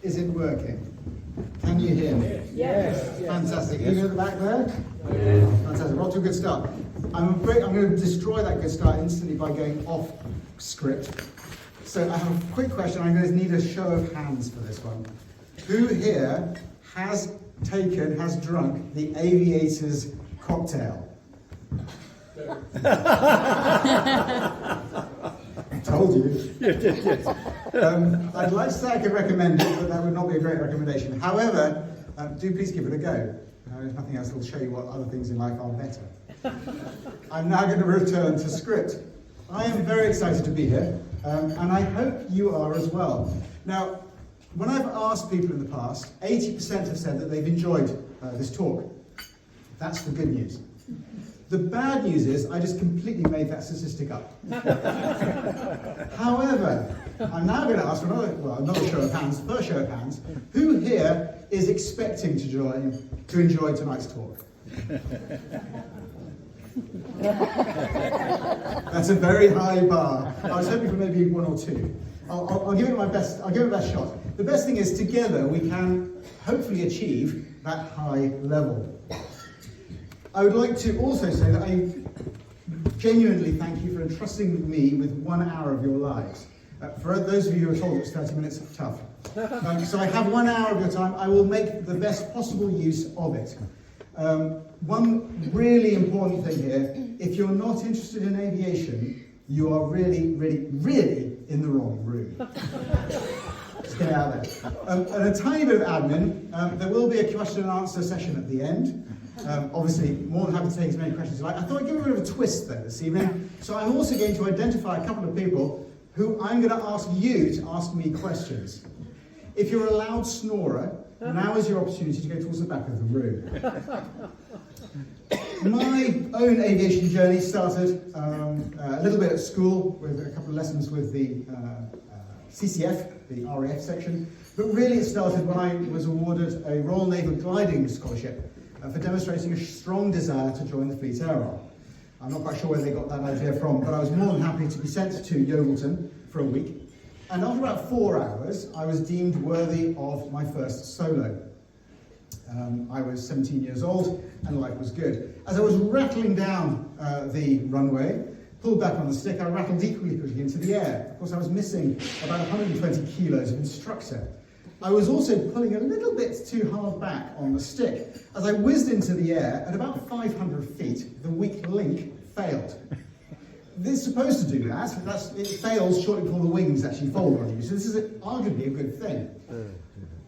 Is it working? Can you hear me? Yes. Fantastic. Even at the back there? Yeah. Fantastic. We're off to a good start. I'm going to destroy that good start instantly by going off script. So I have a quick question. I'm going to need a show of hands for this one. Who here has drunk the Aviators cocktail? I told you. Yes. I'd like to say I could recommend it, but that would not be a great recommendation. However, do please give it a go. If nothing else, it'll show you what other things in life are better. I'm now going to return to script. I am very excited to be here, and I hope you are as well. Now, when I've asked people in the past, 80% have said that they've enjoyed this talk. That's the good news. The bad news is I just completely made that statistic up. However, I'm now going to ask for another show of hands, first show of hands, who here is expecting to enjoy tonight's talk? That's a very high bar. I was hoping for maybe one or two. I'll give it my best. I'll give it my best shot. The best thing is together we can hopefully achieve that high level. I would like to also say that I genuinely thank you for entrusting me with 1 hour of your lives. For those of you who are told it's 30 minutes, tough. So I have 1 hour of your time. I will make the best possible use of it. One really important thing here, if you're not interested in aviation, you are really, really, really in the wrong room. Just get out there. And a tiny bit of admin, there will be a question and answer session at the end. Obviously, more than happy to take as many questions as you like. I thought I'd give a bit of a twist though this evening. So I'm also going to identify a couple of people who I'm going to ask you to ask me questions. If you're a loud snorer, now is your opportunity to go towards the back of the room. My own aviation journey started a little bit at school with a couple of lessons with the CCF, the RAF section, but really it started when I was awarded a Royal Naval Gliding Scholarship for demonstrating a strong desire to join the Fleet Air Arm. I'm not quite sure where they got that idea from, but I was more than happy to be sent to Yeovilton for a week. And after about 4 hours, I was deemed worthy of my first solo. I was 17 years old and life was good. As I was rattling down the runway, pulled back on the stick, I rattled equally quickly into the air. Of course, I was missing about 120 kilos of instructor. I was also pulling a little bit too hard back on the stick. As I whizzed into the air, at about 500 feet, the weak link failed. It's supposed to do that. It fails shortly before the wings actually fold on you. So this is arguably a good thing.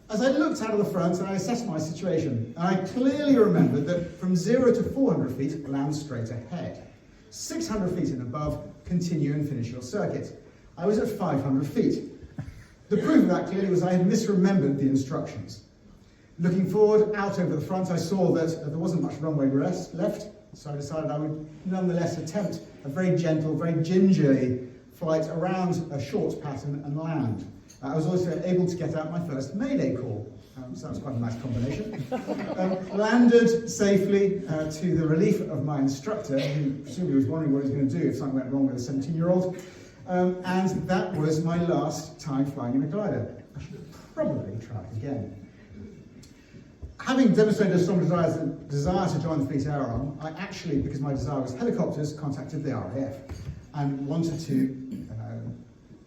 As I looked out of the front and I assessed my situation, I clearly remembered that from 0 to 400 feet, land straight ahead. 600 feet and above, continue and finish your circuit. I was at 500 feet. The proof of that clearly was I had misremembered the instructions. Looking forward, out over the front, I saw that there wasn't much runway left, so I decided I would nonetheless attempt a very gentle, very gingerly flight around a short pattern and land. I was also able to get out my first Mayday call, so that was quite a nice combination. Landed safely to the relief of my instructor, who presumably was wondering what he was going to do if something went wrong with a 17-year-old. And that was my last time flying in a glider. I should probably try it again. Having demonstrated a strong desire to join the Fleet Air Arm, I actually, because my desire was helicopters, contacted the RAF and wanted to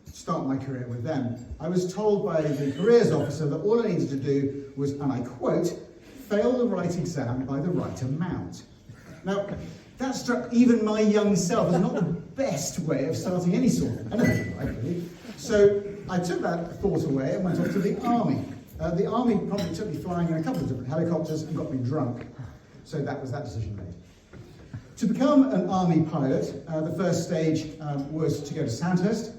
start my career with them. I was told by the careers officer that all I needed to do was, and I quote, fail the right exam by the right amount. Now, that struck even my young self as not the best way of starting any sort of anything, really. So I took that thought away and went off to the Army. The Army probably took me flying in a couple of different helicopters and got me drunk. So that was that decision made. To become an Army pilot, the first stage was to go to Sandhurst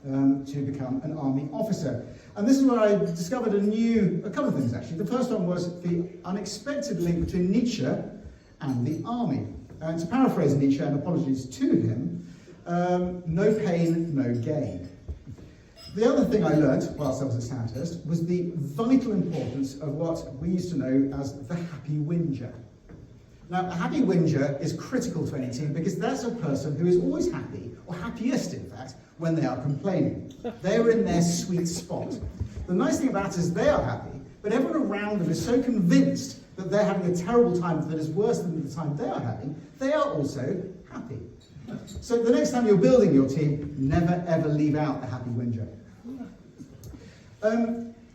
to become an Army officer. And this is where I discovered a couple of things actually. The first one was the unexpected link between Nietzsche and the Army. To paraphrase Nietzsche, and apologies to him, no pain, no gain. The other thing I learnt whilst I was at Sandhurst was the vital importance of what we used to know as the happy whinger. Now, a happy whinger is critical to any team because that's a person who is always happy, or happiest in fact, when they are complaining. They're in their sweet spot. The nice thing about it is they are happy, but everyone around them is so convinced that they're having a terrible time that is worse than the time they are having, they are also happy. So the next time you're building your team, never ever leave out the happy win joke.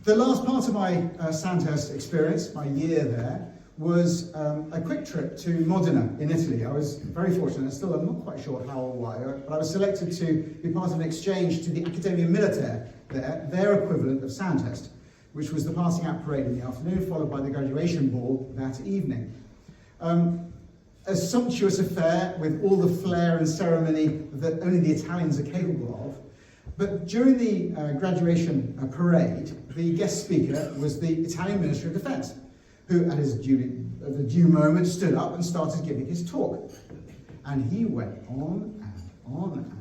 The last part of my Sandhurst experience, my year there, was a quick trip to Modena in Italy. I was very fortunate, still I'm not quite sure how or why, but I was selected to be part of an exchange to the Accademia Militare there, their equivalent of Sandhurst, which was the passing out parade in the afternoon, followed by the graduation ball that evening. A sumptuous affair with all the flair and ceremony that only the Italians are capable of. But during the graduation parade, the guest speaker was the Italian Minister of Defence, who at the due moment stood up and started giving his talk. And he went on and on and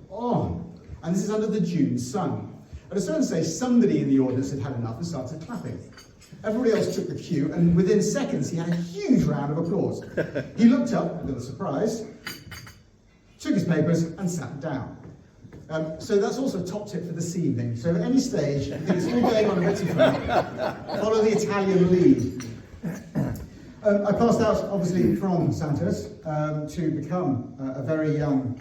on. And this is under the June sun. At a certain stage, somebody in the audience had had enough and started clapping. Everybody else took the cue, and within seconds, he had a huge round of applause. He looked up, a little surprised, took his papers, and sat down. So that's also a top tip for this evening. So at any stage, you think it's all going on a bit too fast, follow the Italian lead. I passed out, obviously, from Sandhurst to become a very young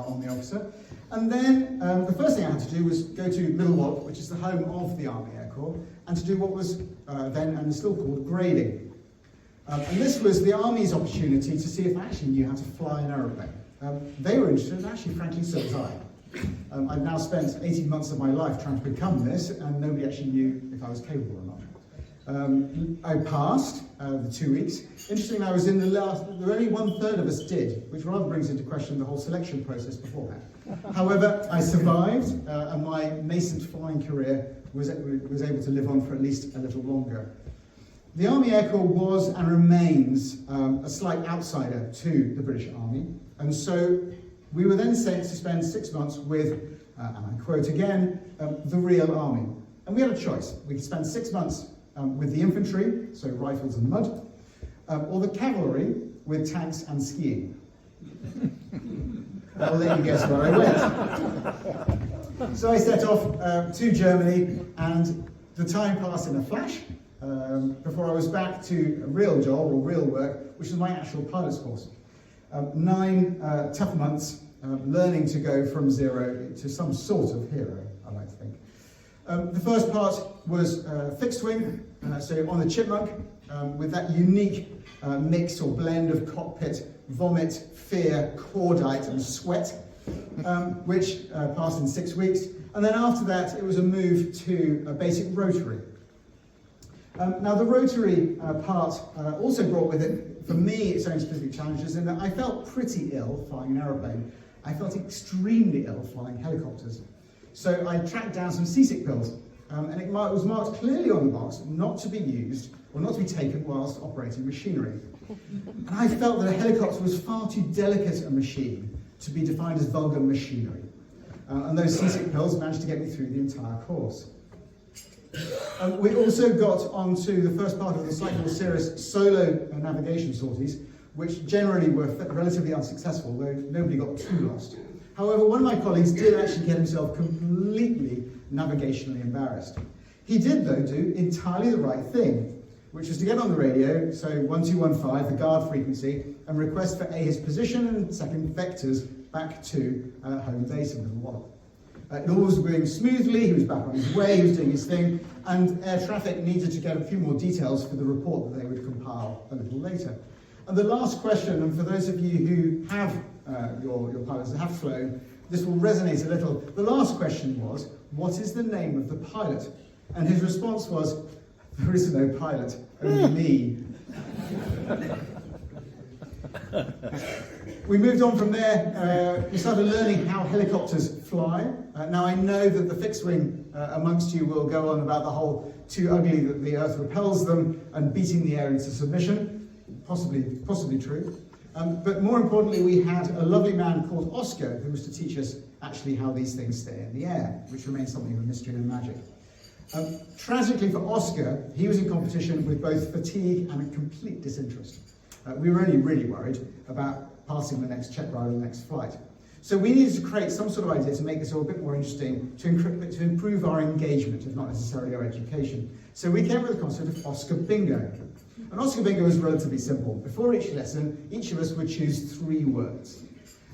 Army officer. And then the first thing I had to do was go to Middlewalt, which is the home of the Army Air Corps, and to do what was then and still called grading. And this was the Army's opportunity to see if I actually knew how to fly an aeroplane. They were interested, and actually, frankly, so was I. I'd now spent 18 months of my life trying to become this, and nobody actually knew if I was capable or not. I passed the 2 weeks. Interestingly, I was in the last, only 1/3 of us did, which rather brings into question the whole selection process beforehand. However, I survived, and my nascent flying career was able to live on for at least a little longer. The Army Air Corps was and remains a slight outsider to the British Army, and so we were then sent to spend 6 months with, and I quote again, the real army. And we had a choice. We could spend 6 months with the infantry, so rifles and mud, or the cavalry with tanks and skiing. I'll let you guess where I went. So I set off to Germany, and the time passed in a flash before I was back to a real job or real work, which was my actual pilot's course. 9 tough months learning to go from zero to some sort of hero, I like to think. The first part was fixed wing, so on the Chipmunk, with that unique mix or blend of cockpit, vomit, fear, cordite and sweat, which passed in 6 weeks. And then after that, it was a move to a basic rotary. Now the rotary part also brought with it, for me, its own specific challenges in that I felt pretty ill flying an aeroplane. I felt extremely ill flying helicopters. So I tracked down some seasick pills, and it was marked clearly on the box not to be used or not to be taken whilst operating machinery. And I felt that a helicopter was far too delicate a machine to be defined as vulgar machinery. And those seasick pills managed to get me through the entire course. We also got onto the first part of the slightly more serious solo navigational sorties, which generally were relatively unsuccessful, though nobody got too lost. However, one of my colleagues did actually get himself completely navigationally embarrassed. He did, though, do entirely the right thing, which was to get on the radio, so 1215, the guard frequency, and request for A, his position, and second, vectors back to home base in Middlewalt. It all was going smoothly, he was back on his way, he was doing his thing, and air traffic needed to get a few more details for the report that they would compile a little later. And the last question, and for those of you who have your pilots that have flown, this will resonate a little. The last question was, what is the name of the pilot? And his response was, there is no pilot, only me. We moved on from there. We started learning how helicopters fly. Now I know that the fixed wing amongst you will go on about the whole too ugly that the earth repels them and beating the air into submission. Possibly true. But more importantly, we had a lovely man called Oscar who was to teach us actually how these things stay in the air, which remains something of a mystery and magic. Tragically for Oscar, he was in competition with both fatigue and a complete disinterest. We were only really worried about passing the next check ride on the next flight. So we needed to create some sort of idea to make this all a bit more interesting, to improve our engagement, if not necessarily our education. So we came up with the concept of Oscar Bingo. And Oscar Bingo was relatively simple. Before each lesson, each of us would choose 3 words.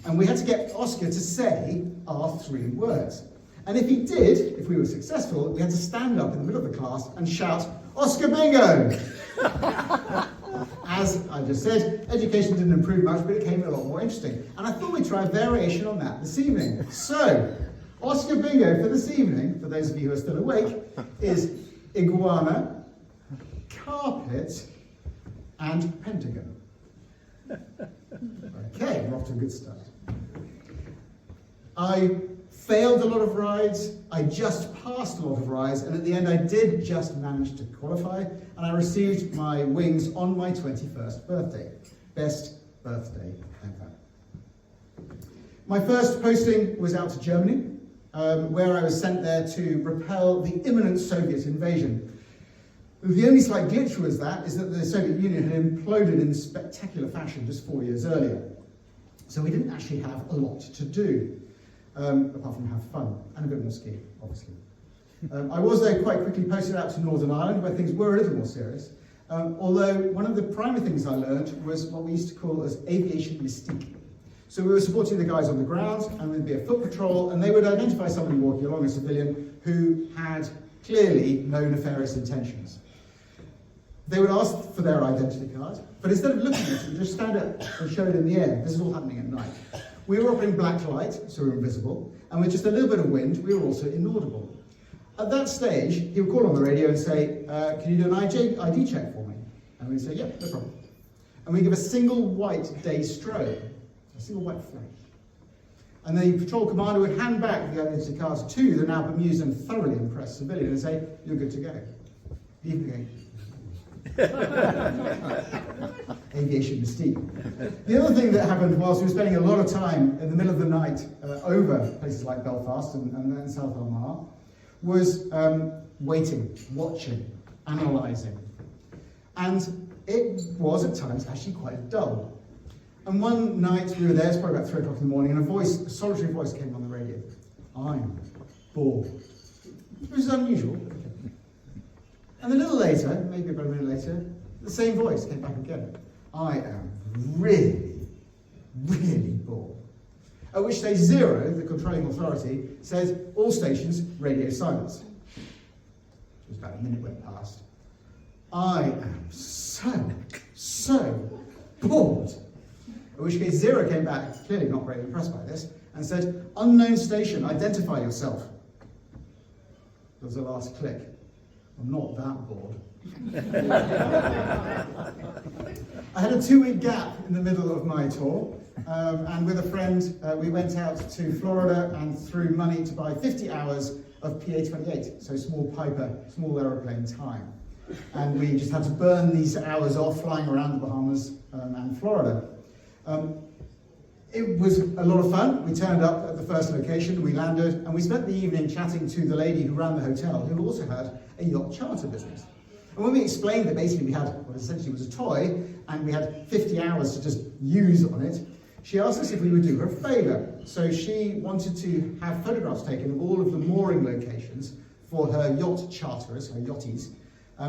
And we had to get Oscar to say our 3 words. And if he did, if we were successful, we had to stand up in the middle of the class and shout, Oscar Bingo! As I just said, education didn't improve much, but it became a lot more interesting. And I thought we'd try a variation on that this evening. So, Oscar Bingo for this evening, for those of you who are still awake, is iguana, carpet, and pentagon. Okay, we're off to a good start. I failed a lot of rides, I just passed a lot of rides, and at the end I did just manage to qualify, and I received my wings on my 21st birthday. Best birthday ever. My first posting was out to Germany, where I was sent there to repel the imminent Soviet invasion. The only slight glitch was that the Soviet Union had imploded in spectacular fashion just 4 years earlier. So we didn't actually have a lot to do. Apart from have fun, and a bit more ski, obviously. I was there quite quickly posted out to Northern Ireland, where things were a little more serious, although one of the primary things I learned was what we used to call as aviation mystique. So we were supporting the guys on the ground, and there'd be a foot patrol, and they would identify somebody walking along, a civilian, who had clearly no nefarious intentions. They would ask for their identity card, but instead of looking at it, you just stand up and show it in the air. This is all happening at night. We were operating black light, so we were invisible, and with just a little bit of wind, we were also inaudible. At that stage, he would call on the radio and say, can you do an ID check for me? And we'd say, yep, no problem. And we'd give a single white day strobe, a single white flash. And the patrol commander would hand back the identity cards to the now bemused and thoroughly impressed civilian and say, you're good to go. Leave the game. Aviation mystique. The other thing that happened whilst we were spending a lot of time in the middle of the night over places like Belfast and South Armagh was waiting, watching, analysing. And it was at times actually quite dull. And one night we were there, it's probably about 3 o'clock in the morning, and a solitary voice came on the radio. I'm bored. Which is unusual. And a little later, maybe about a minute later, the same voice came back again. I am really, really bored. At which stage 0, the controlling authority, said, all stations, radio silence. It was about a minute went past. I am so bored. At which case 0 came back, clearly not very impressed by this, and said, unknown station, identify yourself. There was a last click. I'm not that bored. I had a 2-week gap in the middle of my tour, and with a friend, we went out to Florida and threw money to buy 50 hours of PA-28, so small aeroplane time. And we just had to burn these hours off flying around the Bahamas and Florida. It was a lot of fun. We turned up at the first location, we landed, and we spent the evening chatting to the lady who ran the hotel, who also had a yacht charter business. And when we explained that basically we had what essentially was a toy, and we had 50 hours to just use on it, she asked us if we would do her a favour. So she wanted to have photographs taken of all of the mooring locations for her yacht charterers, her yachties,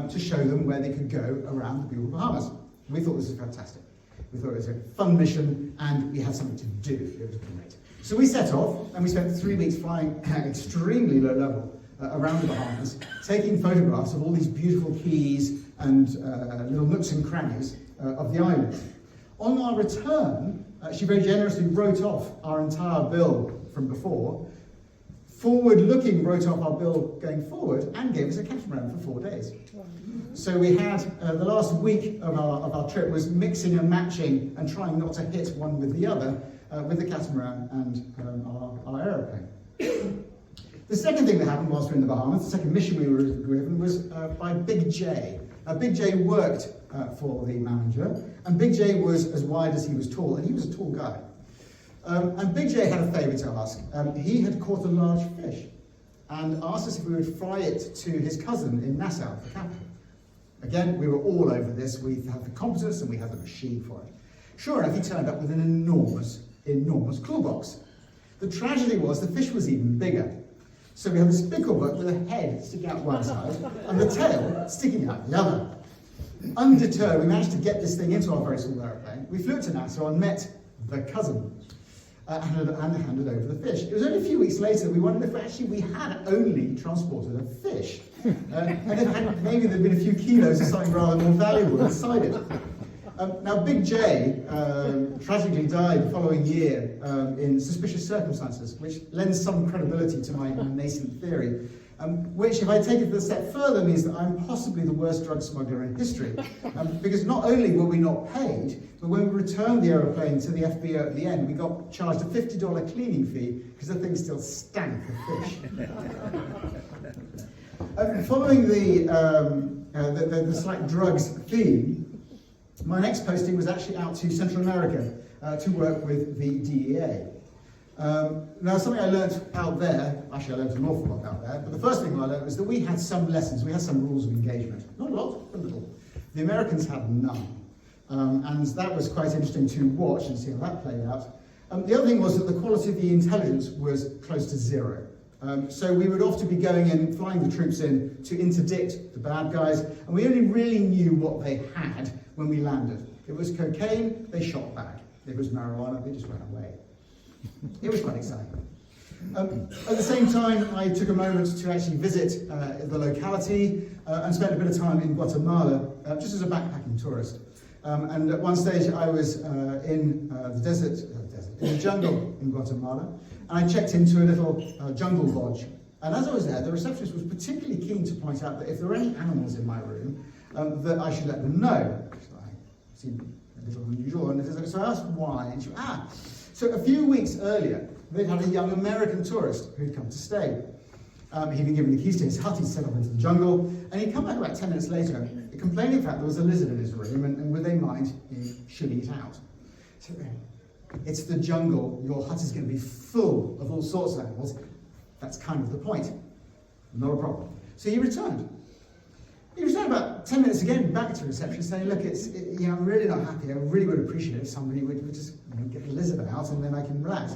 to show them where they could go around the beautiful Bahamas. We thought this was fantastic. We thought it was a fun mission, and we had something to do. It was great. So we set off, and we spent 3 weeks flying at extremely low level around the Bahamas, taking photographs of all these beautiful keys and little nooks and crannies of the island. On our return, she very generously wrote off our entire bill from before, forward-looking wrote off our bill going forward, and gave us a catamaran for 4 days. So we had, the last week of our trip was mixing and matching and trying not to hit one with the other with the catamaran and our aeroplane. The second thing that happened whilst we were in the Bahamas, the second mission we were given, was by Big J. Big J worked for the manager, and Big J was as wide as he was tall, and he was a tall guy. And Big J had a favour to ask. He had caught a large fish and asked us if we would fry it to his cousin in Nassau, the capital. Again, we were all over this. We had the competence and we had the machine for it. Sure enough, he turned up with an enormous claw box. The tragedy was the fish was even bigger. So we had this pickleboat with a head sticking out one side and the tail sticking out the other. Undeterred, we managed to get this thing into our very small aeroplane. We flew to Nassau and met the cousin and handed over the fish. It was only a few weeks later that we wondered if actually we had only transported a fish. And if maybe there'd been a few kilos of something rather more valuable inside it. Now, Big J tragically died the following year in suspicious circumstances, which lends some credibility to my nascent theory, which, if I take it a step further, means that I'm possibly the worst drug smuggler in history. Because not only were we not paid, but when we returned the aeroplane to the FBO at the end, we got charged a $50 cleaning fee because the thing still stank of fish. Following the slight drugs theme, my next posting was actually out to Central America to work with the DEA. Now, something I learned out there, actually I learned an awful lot out there, but the first thing I learned was that we had some lessons, we had some rules of engagement. Not a lot, but a little. The Americans had none. And that was quite interesting to watch and see how that played out. The other thing was that the quality of the intelligence was close to zero. So we would often be going in, flying the troops in to interdict the bad guys, and we only really knew what they had when we landed. If it was cocaine, they shot back. If it was marijuana, they just ran away. It was quite exciting. At the same time, I took a moment to actually visit the locality and spent a bit of time in Guatemala, just as a backpacking tourist. And at one stage, I was in the jungle in Guatemala, and I checked into a little jungle lodge. And as I was there, the receptionist was particularly keen to point out that if there were any animals in my room, that I should let them know. So I seemed a little unusual, and so I asked why, and she went, So a few weeks earlier, they'd had a young American tourist who'd come to stay. He'd been given the keys to his hut, he'd set off into the jungle, and he'd come back about 10 minutes later, complaining of the fact there was a lizard in his room, and would they mind shooting it out? So, it's the jungle, your hut is going to be full of all sorts of animals. That's kind of the point. Not a problem. So he returned. He returned about 10 minutes again back to reception saying, look, I'm really not happy. I really would appreciate it if somebody would just get the lizard out and then I can relax.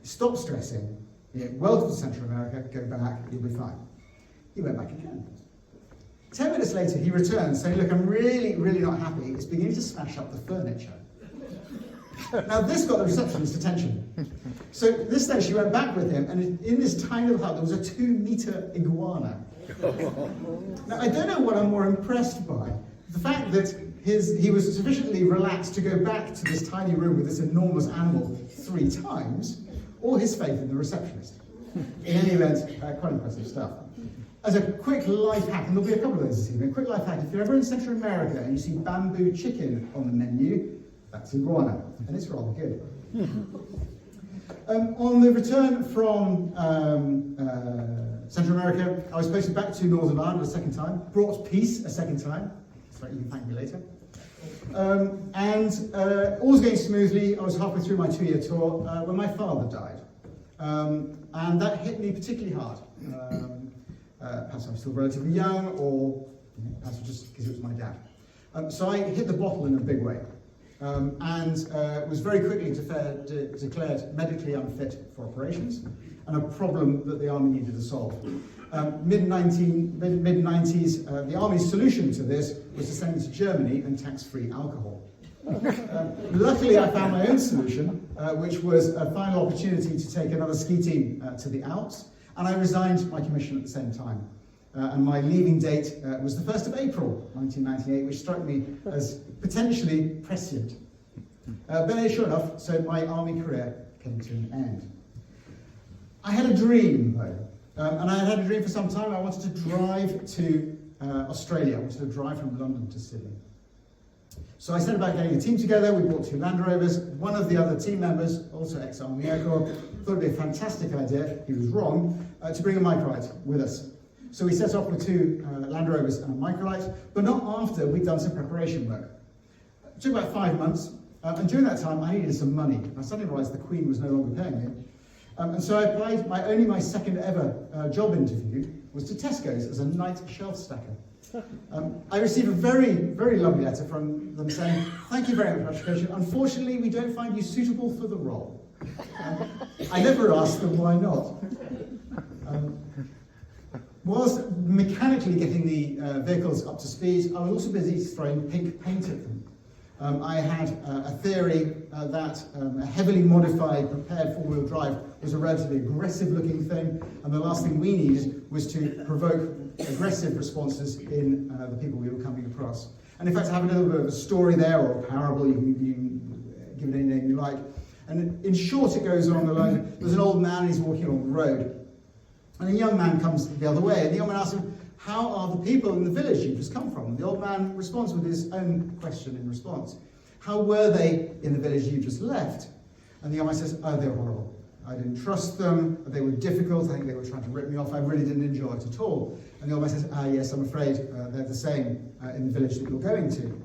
Stop stressing. Welcome to Central America. Go back. You'll be fine. He went back again. 10 minutes later, he returned saying, look, I'm really, really not happy. It's beginning to smash up the furniture. Now, this got the receptionist's attention. So this day she went back with him, and in this tiny little hut, there was a 2-meter iguana. Now, I don't know what I'm more impressed by. The fact that he was sufficiently relaxed to go back to this tiny room with this enormous animal 3 times, or his faith in the receptionist. In any event, quite impressive stuff. As a quick life hack, and there'll be a couple of those this evening, quick life hack, if you're ever in Central America and you see bamboo chicken on the menu, that's iguana, and it's rather good. On the return from Central America, I was posted back to Northern Ireland a second time, brought peace a second time. That's right, you can thank me later. All was going smoothly. I was halfway through my 2-year tour when my father died. And that hit me particularly hard. Perhaps I was still relatively young, or perhaps just because it was my dad. So I hit the bottle in a big way. Was very quickly declared medically unfit for operations, and a problem that the Army needed to solve. Mid-90s, the Army's solution to this was to send me to Germany and tax-free alcohol. Luckily, I found my own solution, which was a final opportunity to take another ski team to the Alps, and I resigned my commission at the same time. And my leaving date was the 1st of April 1998, which struck me as potentially prescient. But sure enough, so my army career came to an end. I had a dream, though, and I had a dream for some time. I wanted to drive to Australia. I wanted to drive from London to Sydney. So I set about getting a team together. We bought 2 Land Rovers. One of the other team members, also ex-Army Air Corps, thought it'd be a fantastic idea, he was wrong, to bring a microlight with us. So we set off with 2 Land Rovers and a microlight, but not after we'd done some preparation work. It took about 5 months, and during that time I needed some money. I suddenly realised the Queen was no longer paying me. And so I applied, my second ever job interview was to Tesco's as a night shelf stacker. I received a very, very lovely letter from them saying, thank you very much for your application. Unfortunately, we don't find you suitable for the role. I never asked them why not. Whilst mechanically getting the vehicles up to speed, I was also busy throwing pink paint at them. I had a theory that a heavily modified, prepared four-wheel drive was a relatively aggressive-looking thing, and the last thing we needed was to provoke aggressive responses in the people we were coming across. And in fact, I have a little bit of a story there, or a parable, you can give it any name you like. And in short, it goes along the line, there's an old man, he's walking along the road, and a young man comes the other way, and the young man asks him, how are the people in the village you've just come from? And the old man responds with his own question in response. How were they in the village you just left? And the young man says, oh, they're horrible. I didn't trust them, they were difficult, I think they were trying to rip me off, I really didn't enjoy it at all. And the old man says, yes, I'm afraid they're the same in the village that you're going to.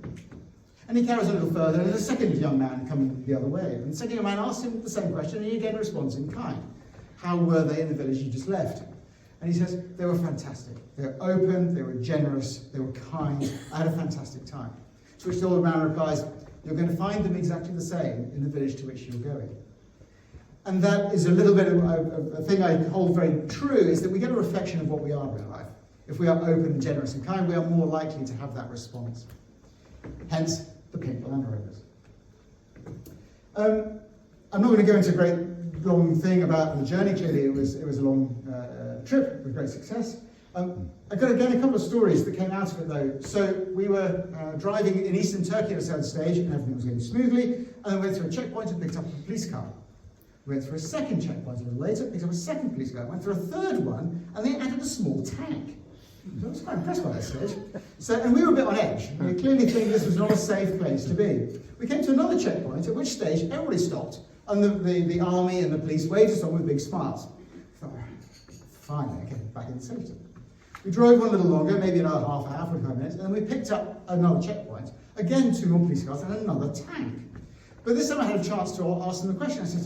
And he carries on a little further, and there's a second young man coming the other way. And the second young man asks him the same question, and he again responds in kind. How were they in the village you just left? And he says, they were fantastic. They were open, they were generous, they were kind. I had a fantastic time. To which the old man replies, you're going to find them exactly the same in the village to which you're going. And that is a little bit of a thing I hold very true, is that we get a reflection of what we are in life. If we are open and generous and kind, we are more likely to have that response. Hence, the pink Land Rovers. I'm not going to go into a great long thing about the journey. Clearly, it was a long trip with great success. I've got again a couple of stories that came out of it though. So we were driving in eastern Turkey at a certain stage, and everything was going smoothly. And then we went through a checkpoint and picked up a police car. We went through a second checkpoint a little later, picked up a second police car. Went through a third one, and they added a small tank. I was quite impressed by that stage. And we were a bit on edge. We clearly think this was not a safe place to be. We came to another checkpoint, at which stage everybody stopped, and the army and the police waved us on with big smiles. I thought, finally, I get back in safety. We drove on a little longer, maybe another half hour, 45 minutes, and then we picked up another checkpoint. Again, 2 more police cars and another tank. But this time I had a chance to ask them the question. I said,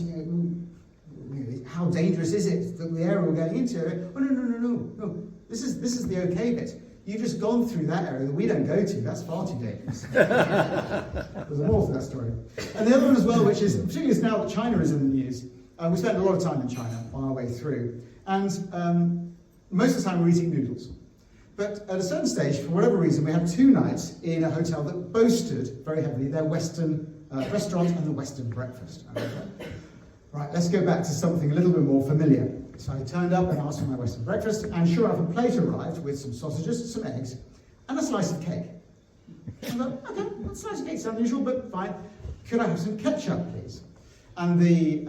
how dangerous is it that the area we're going into? Oh, no. This is the okay bit. You've just gone through that area that we don't go to. That's far too dangerous. There's more to that story. And the other one as well, which is, particularly now that China is in the news, we spent a lot of time in China on our way through. And most of the time we're eating noodles. But at a certain stage, for whatever reason, we had 2 nights in a hotel that boasted very heavily their Western restaurant and the Western breakfast. Right, let's go back to something a little bit more familiar. So I turned up and asked for my Western breakfast, and sure enough, a plate arrived with some sausages, some eggs, and a slice of cake. I thought, okay, that slice of cake sounds unusual, but fine. Could I have some ketchup, please? And the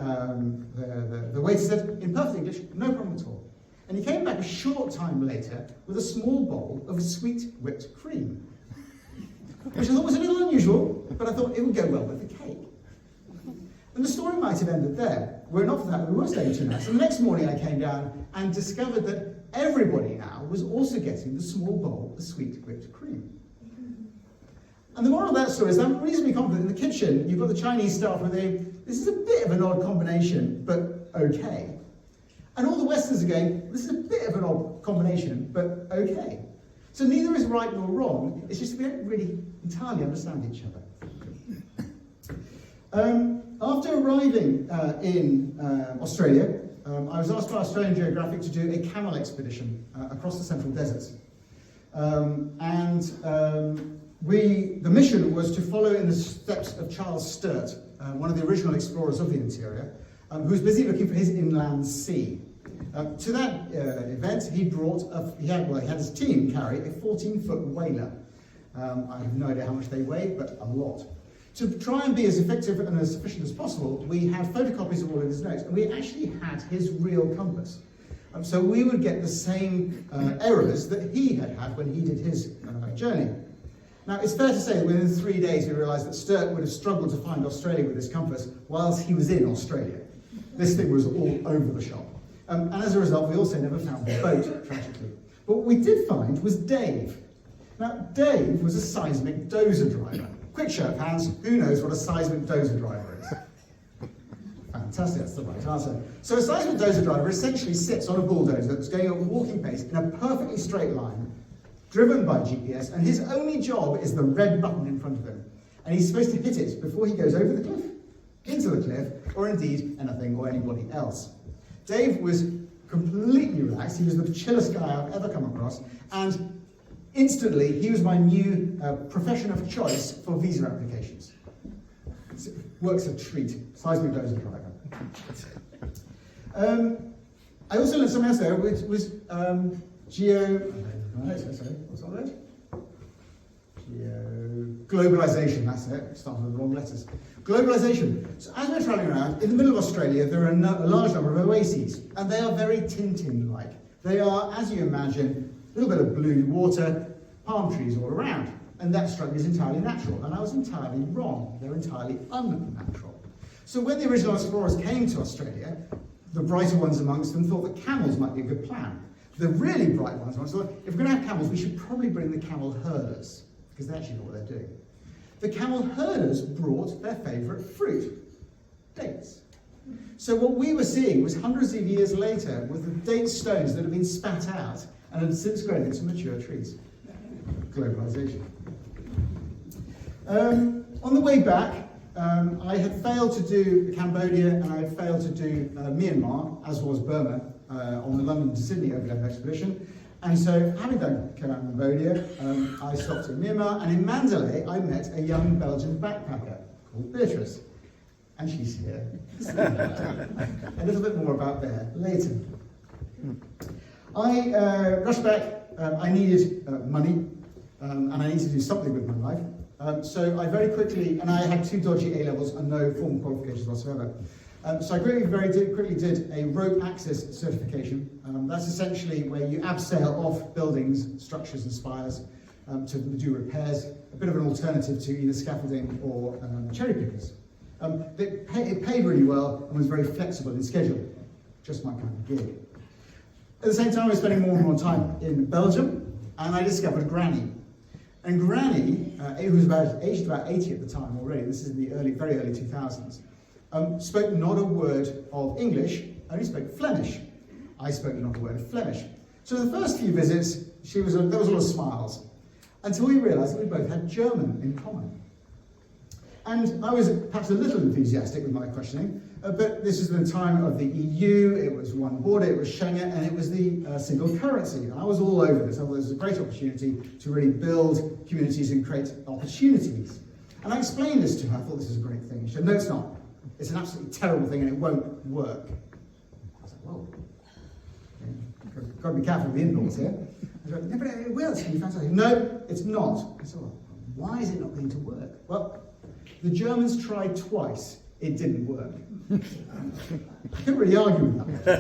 waiter said, in perfect English, no problem at all. And he came back a short time later with a small bowl of sweet whipped cream, which I thought was a little unusual, but I thought it would go well with the cake. And the story might have ended there. Were it not for that, we were staying 2 nights. And the next morning I came down and discovered that everybody now was also getting the small bowl of sweet whipped cream. And the moral of that story is I'm reasonably confident in the kitchen, you've got the Chinese staff with this is a bit of an odd combination, but okay. And all the Westerns are going, this is a bit of an odd combination, but okay. So neither is right nor wrong, it's just we don't really entirely understand each other. After arriving in Australia, I was asked by Australian Geographic to do a camel expedition across the Central Deserts. The mission was to follow in the steps of Charles Sturt, one of the original explorers of the interior, who was busy looking for his inland sea. To that event, he had his team carry a 14-foot whaler. I have no idea how much they weigh, but a lot. To try and be as effective and as efficient as possible, we had photocopies of all of his notes, and we actually had his real compass. So we would get the same errors that he had when he did his journey. Now, it's fair to say that within 3 days we realised that Sturt would have struggled to find Australia with his compass whilst he was in Australia. This thing was all over the shop. And as a result, we also never found the boat, tragically. But what we did find was Dave. Now, Dave was a seismic dozer driver. Quick show of hands, who knows what a seismic dozer driver is? Fantastic, that's the right answer. So a seismic dozer driver essentially sits on a bulldozer that's going at walking pace in a perfectly straight line, driven by GPS, and his only job is the red button in front of him. And he's supposed to hit it before he goes over the cliff, into the cliff, or indeed anything or anybody else. Dave was completely relaxed. He was the chillest guy I've ever come across, and instantly he was my new profession of choice for visa applications. Works a treat. Seismic dozer driver. I also learned something else there, which was what's on that? Globalization, that's it. Started with the wrong letters. Globalization. So as we're traveling around, in the middle of Australia, there are a large number of oases, and they are very Tintin-like. They are, as you imagine, a little bit of blue water, palm trees all around. And that struck me as entirely natural, and I was entirely wrong. They're entirely unnatural. So when the original explorers came to Australia, the brighter ones amongst them thought that camels might be a good plan. The really bright ones thought, if we're going to have camels, we should probably bring the camel herders, because they actually know what they're doing. The camel herders brought their favourite fruit, dates. So what we were seeing was hundreds of years later with the date stones that had been spat out and had since grown into mature trees. Globalisation. On the way back, I had failed to do Cambodia and I had failed to do Myanmar, as was Burma, on the London to Sydney overland expedition. And so, having done Cambodia, I stopped in Myanmar, and in Mandalay, I met a young Belgian backpacker called Beatrice. And she's here. A little bit more about that later. I rushed back. I needed money, and I needed to do something with my life. So I very quickly, and I had 2 dodgy A-levels and no formal qualifications whatsoever. So I quickly did a rope access certification. That's essentially where you abseil off buildings, structures and spires to do repairs, a bit of an alternative to either scaffolding or cherry pickers. It paid really well and was very flexible in schedule, just my kind of gig. At the same time, I was spending more and more time in Belgium, and I discovered Granny. And Granny, who was aged about 80 at the time already, this is in the very early 2000s, spoke not a word of English, only spoke Flemish. I spoke not a word of Flemish. So the first few visits, there was a lot of smiles, until we realised that we both had German in common. And I was perhaps a little enthusiastic with my questioning, but this was the time of the EU, it was one border, it was Schengen, and it was the single currency. And I was all over this. I thought this was a great opportunity to really build communities and create opportunities. And I explained this to her. I thought this is a great thing. She said, no, it's not. It's an absolutely terrible thing and it won't work. I was like, whoa. Got to be careful with the in-laws here. I said, no, but it will. It's going to be fantastic. No, it's not. I said, well, why is it not going to work? Well, the Germans tried twice. It didn't work. I couldn't really argue with that.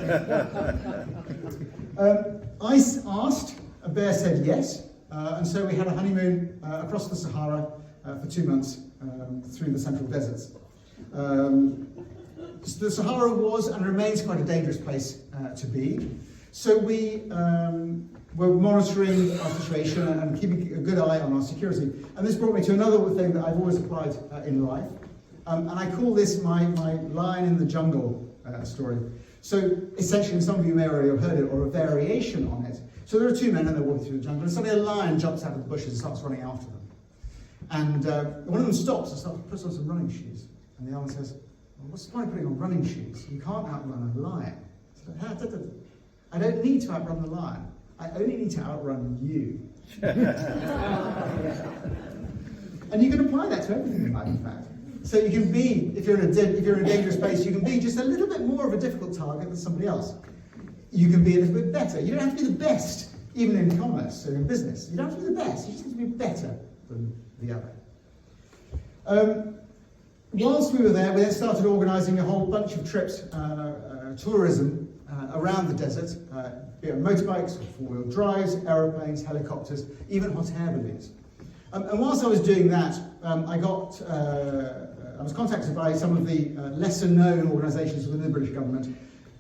I asked, a bear said yes, and so we had a honeymoon across the Sahara for 2 months through the central deserts. The Sahara was and remains quite a dangerous place to be, so we were monitoring our situation and keeping a good eye on our security. And this brought me to another thing that I've always applied in life, and I call this my lion in the jungle story. So essentially, some of you may already have heard it, or a variation on it. So there are 2 men and they're walking through the jungle, and suddenly a lion jumps out of the bushes and starts running after them. And one of them stops and puts on some running shoes. And the other one says, well, what's the point of putting on running shoes? You can't outrun a lion. So, I don't need to outrun the lion. I only need to outrun you. And you can apply that to everything in life, in fact. So you can be, if you're in a dangerous place, you can be just a little bit more of a difficult target than somebody else. You can be a little bit better. You don't have to be the best, even in commerce or in business. You don't have to be the best. You just have to be better than the other. Whilst we were there, we then started organising a whole bunch of trips, tourism around the desert, be it motorbikes, four-wheel drives, aeroplanes, helicopters, even hot air balloons. And whilst I was doing that, I was contacted by some of the lesser-known organisations within the British government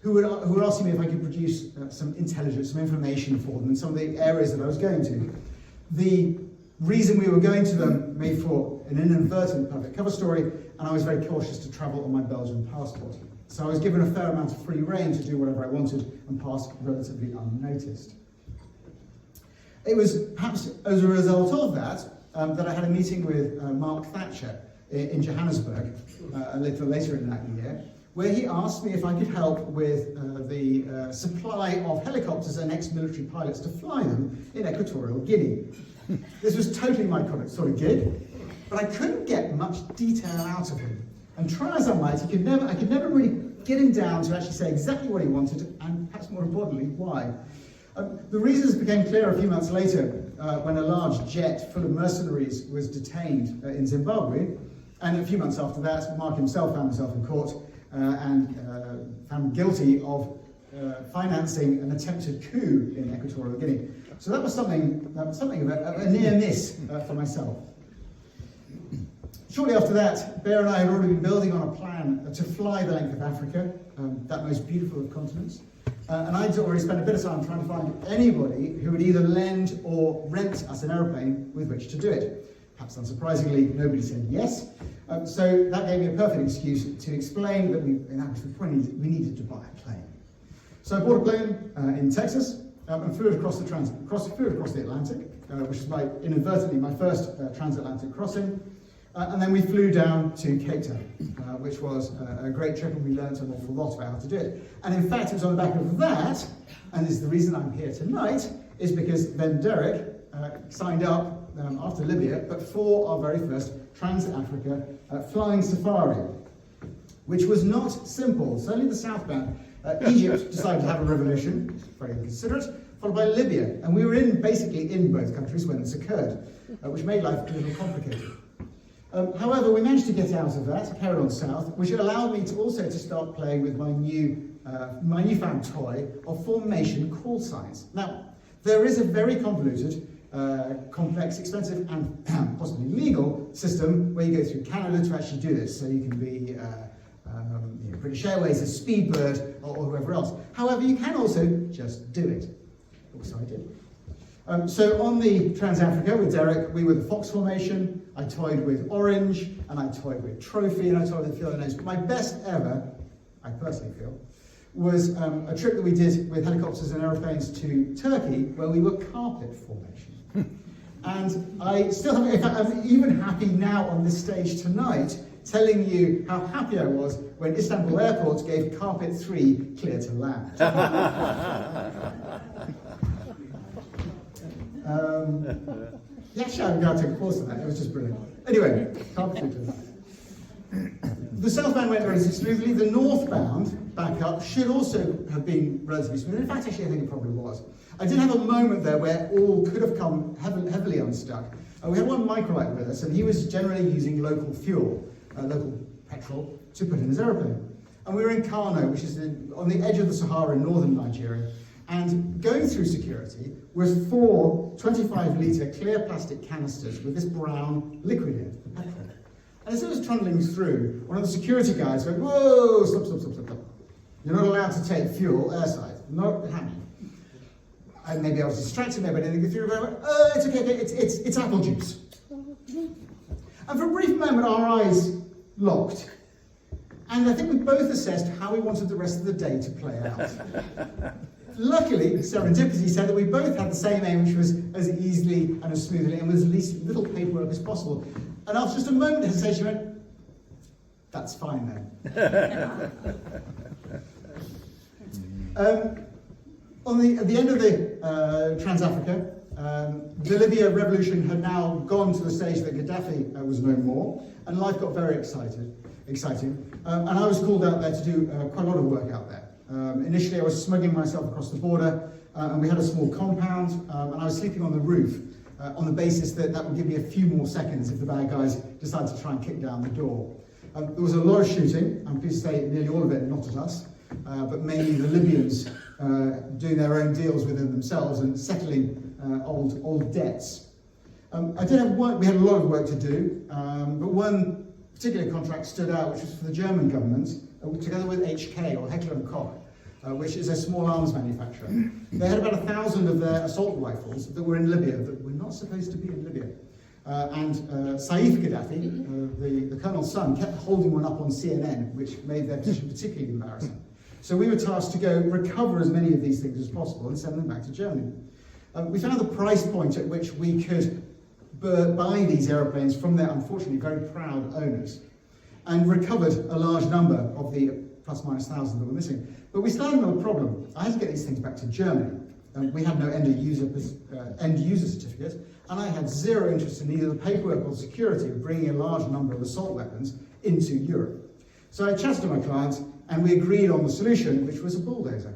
who were asking me if I could produce some intelligence, some information for them in some of the areas that I was going to. The reason we were going to them made for an inadvertent perfect cover story, and I was very cautious to travel on my Belgian passport. So I was given a fair amount of free rein to do whatever I wanted and pass relatively unnoticed. It was perhaps as a result of that that I had a meeting with Mark Thatcher in Johannesburg later in that year, where he asked me if I could help with the supply of helicopters and ex-military pilots to fly them in Equatorial Guinea. This was totally my sort of gig, but I couldn't get much detail out of him. And try as I might, I could never really get him down to actually say exactly what he wanted, and perhaps more importantly, why. The reasons became clear a few months later when a large jet full of mercenaries was detained in Zimbabwe, and a few months after that, Mark himself found himself in court and found guilty of financing an attempted coup in Equatorial Guinea. So that was something of a near miss for myself. Shortly after that, Bear and I had already been building on a plan to fly the length of Africa, that most beautiful of continents. And I'd already spent a bit of time trying to find anybody who would either lend or rent us an aeroplane with which to do it. Perhaps unsurprisingly, nobody said yes. So that gave me a perfect excuse to explain that we needed to buy a plane. So I bought a plane in Texas and flew it across the Atlantic, which was inadvertently my first transatlantic crossing. And then we flew down to Cape Town, which was a great trip, and we learned an awful lot about how to do it. And in fact, it was on the back of that, and this is the reason I'm here tonight, is because then Derek signed up after Libya, but for our very first Trans-Africa flying safari, which was not simple. Certainly the southbound. Egypt decided to have a revolution, very inconsiderate, followed by Libya. And we were basically in both countries when this occurred, which made life a little complicated. However, we managed to get out of that, carried on south, which allowed me to start playing with my newfound toy of formation call signs. Now, there is a very convoluted, complex, expensive, and possibly legal system where you go through Canada to actually do this. So you can be British Airways, a Speedbird, or whoever else. However, you can also just do it. So I did. So on the Trans-Africa with Derek, we were the Fox formation. I toyed with Orange, and I toyed with Trophy, and I toyed with a few other names. But my best ever, I personally feel, was a trip that we did with helicopters and aeroplanes to Turkey, where we were carpet formation. And I still have, in fact, I'm even happy now on this stage tonight, telling you how happy I was when Istanbul Airport gave carpet 3 clear to land. Actually, I'm going to take a course on that. It was just brilliant. Anyway, carpet 3 clear to land. The southbound went very smoothly. The northbound, back up, should also have been relatively smooth. In fact, actually, I think it probably was. I did have a moment there where all could have come heavily unstuck. We had one microlight with us, and he was generally using local fuel, local petrol, to put in his aeroplane. And we were in Kano, which is on the edge of the Sahara in northern Nigeria. And going through security was 4 25-litre clear plastic canisters with this brown liquid in it, the petrol. And as it was trundling through, one of the security guys went, "Whoa, stop. You're not allowed to take fuel airside, not happening." And maybe I was distracted, maybe I didn't get through, but I went, "Oh, it's okay, it's apple juice." And for a brief moment, our eyes locked. And I think we both assessed how we wanted the rest of the day to play out. Luckily, serendipity said that we both had the same aim, which was as easily and as smoothly and with as least little paperwork as possible. And after just a moment of hesitation, I went, "That's fine then." At the end of the Trans-Africa, the Libya revolution had now gone to the stage that Gaddafi was no more, and life got very exciting. And I was called out there to do quite a lot of work out there. Initially, I was smuggling myself across the border, and we had a small compound, and I was sleeping on the roof on the basis that would give me a few more seconds if the bad guys decided to try and kick down the door. There was a lot of shooting. I'm pleased to say nearly all of it not at us, but mainly the Libyans doing their own deals within themselves and settling old debts. I did have work. We had a lot of work to do, but one particular contract stood out, which was for the German government, together with HK, or Heckler & Koch, which is a small arms manufacturer. They had about 1,000 of their assault rifles that were in Libya, that were not supposed to be in Libya. And Saif Gaddafi, the colonel's son, kept holding one up on CNN, which made their position particularly embarrassing. So we were tasked to go recover as many of these things as possible and send them back to Germany. We found the price point at which we could buy these aeroplanes from their, unfortunately, very proud owners, and recovered a large number of the plus minus thousands that were missing. But we still had another problem. I had to get these things back to Germany. We had no end user certificate, and I had zero interest in either the paperwork or security of bringing a large number of assault weapons into Europe. So I chatted to my clients, and we agreed on the solution, which was a bulldozer.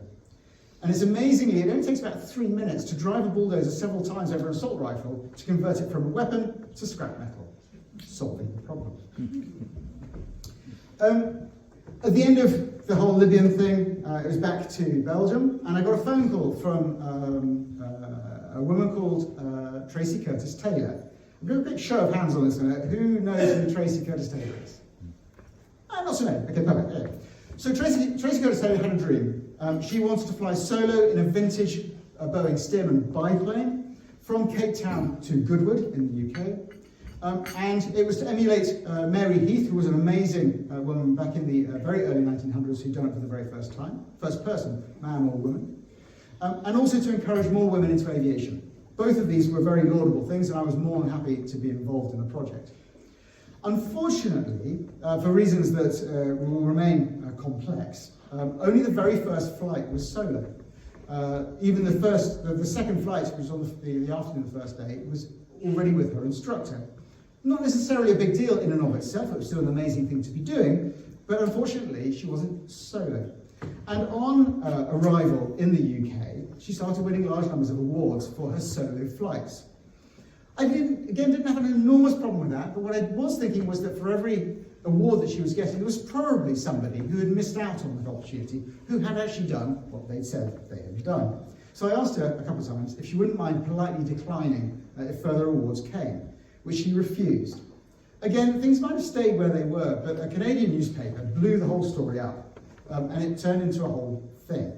And it's amazingly, it only takes about 3 minutes to drive a bulldozer several times over an assault rifle to convert it from a weapon to scrap metal, solving the problem. At the end of the whole Libyan thing, it was back to Belgium, and I got a phone call from a woman called Tracy Curtis Taylor. I'm going to do a big show of hands on this one. Who knows who Tracy Curtis Taylor is? Not so many. Okay, perfect. Yeah. So Tracy Curtis Taylor had a dream. She wanted to fly solo in a vintage Boeing Stearman biplane from Cape Town to Goodwood in the UK. And it was to emulate Mary Heath, who was an amazing woman back in the very early 1900s who'd done it for the very first time, first person, man or woman, and also to encourage more women into aviation. Both of these were very laudable things, and I was more than happy to be involved in the project. Unfortunately, for reasons that will remain complex, only the very first flight was solo. Even the second flight, which was on the afternoon of the first day, was already with her instructor. Not necessarily a big deal in and of itself, it was still an amazing thing to be doing, but unfortunately she wasn't solo. And on arrival in the UK, she started winning large numbers of awards for her solo flights. I didn't have an enormous problem with that, but what I was thinking was that for every award that she was getting, there was probably somebody who had missed out on that opportunity, who had actually done what they'd said they had done. So I asked her a couple of times if she wouldn't mind politely declining if further awards came, which she refused. Again, things might have stayed where they were, but a Canadian newspaper blew the whole story up, and it turned into a whole thing.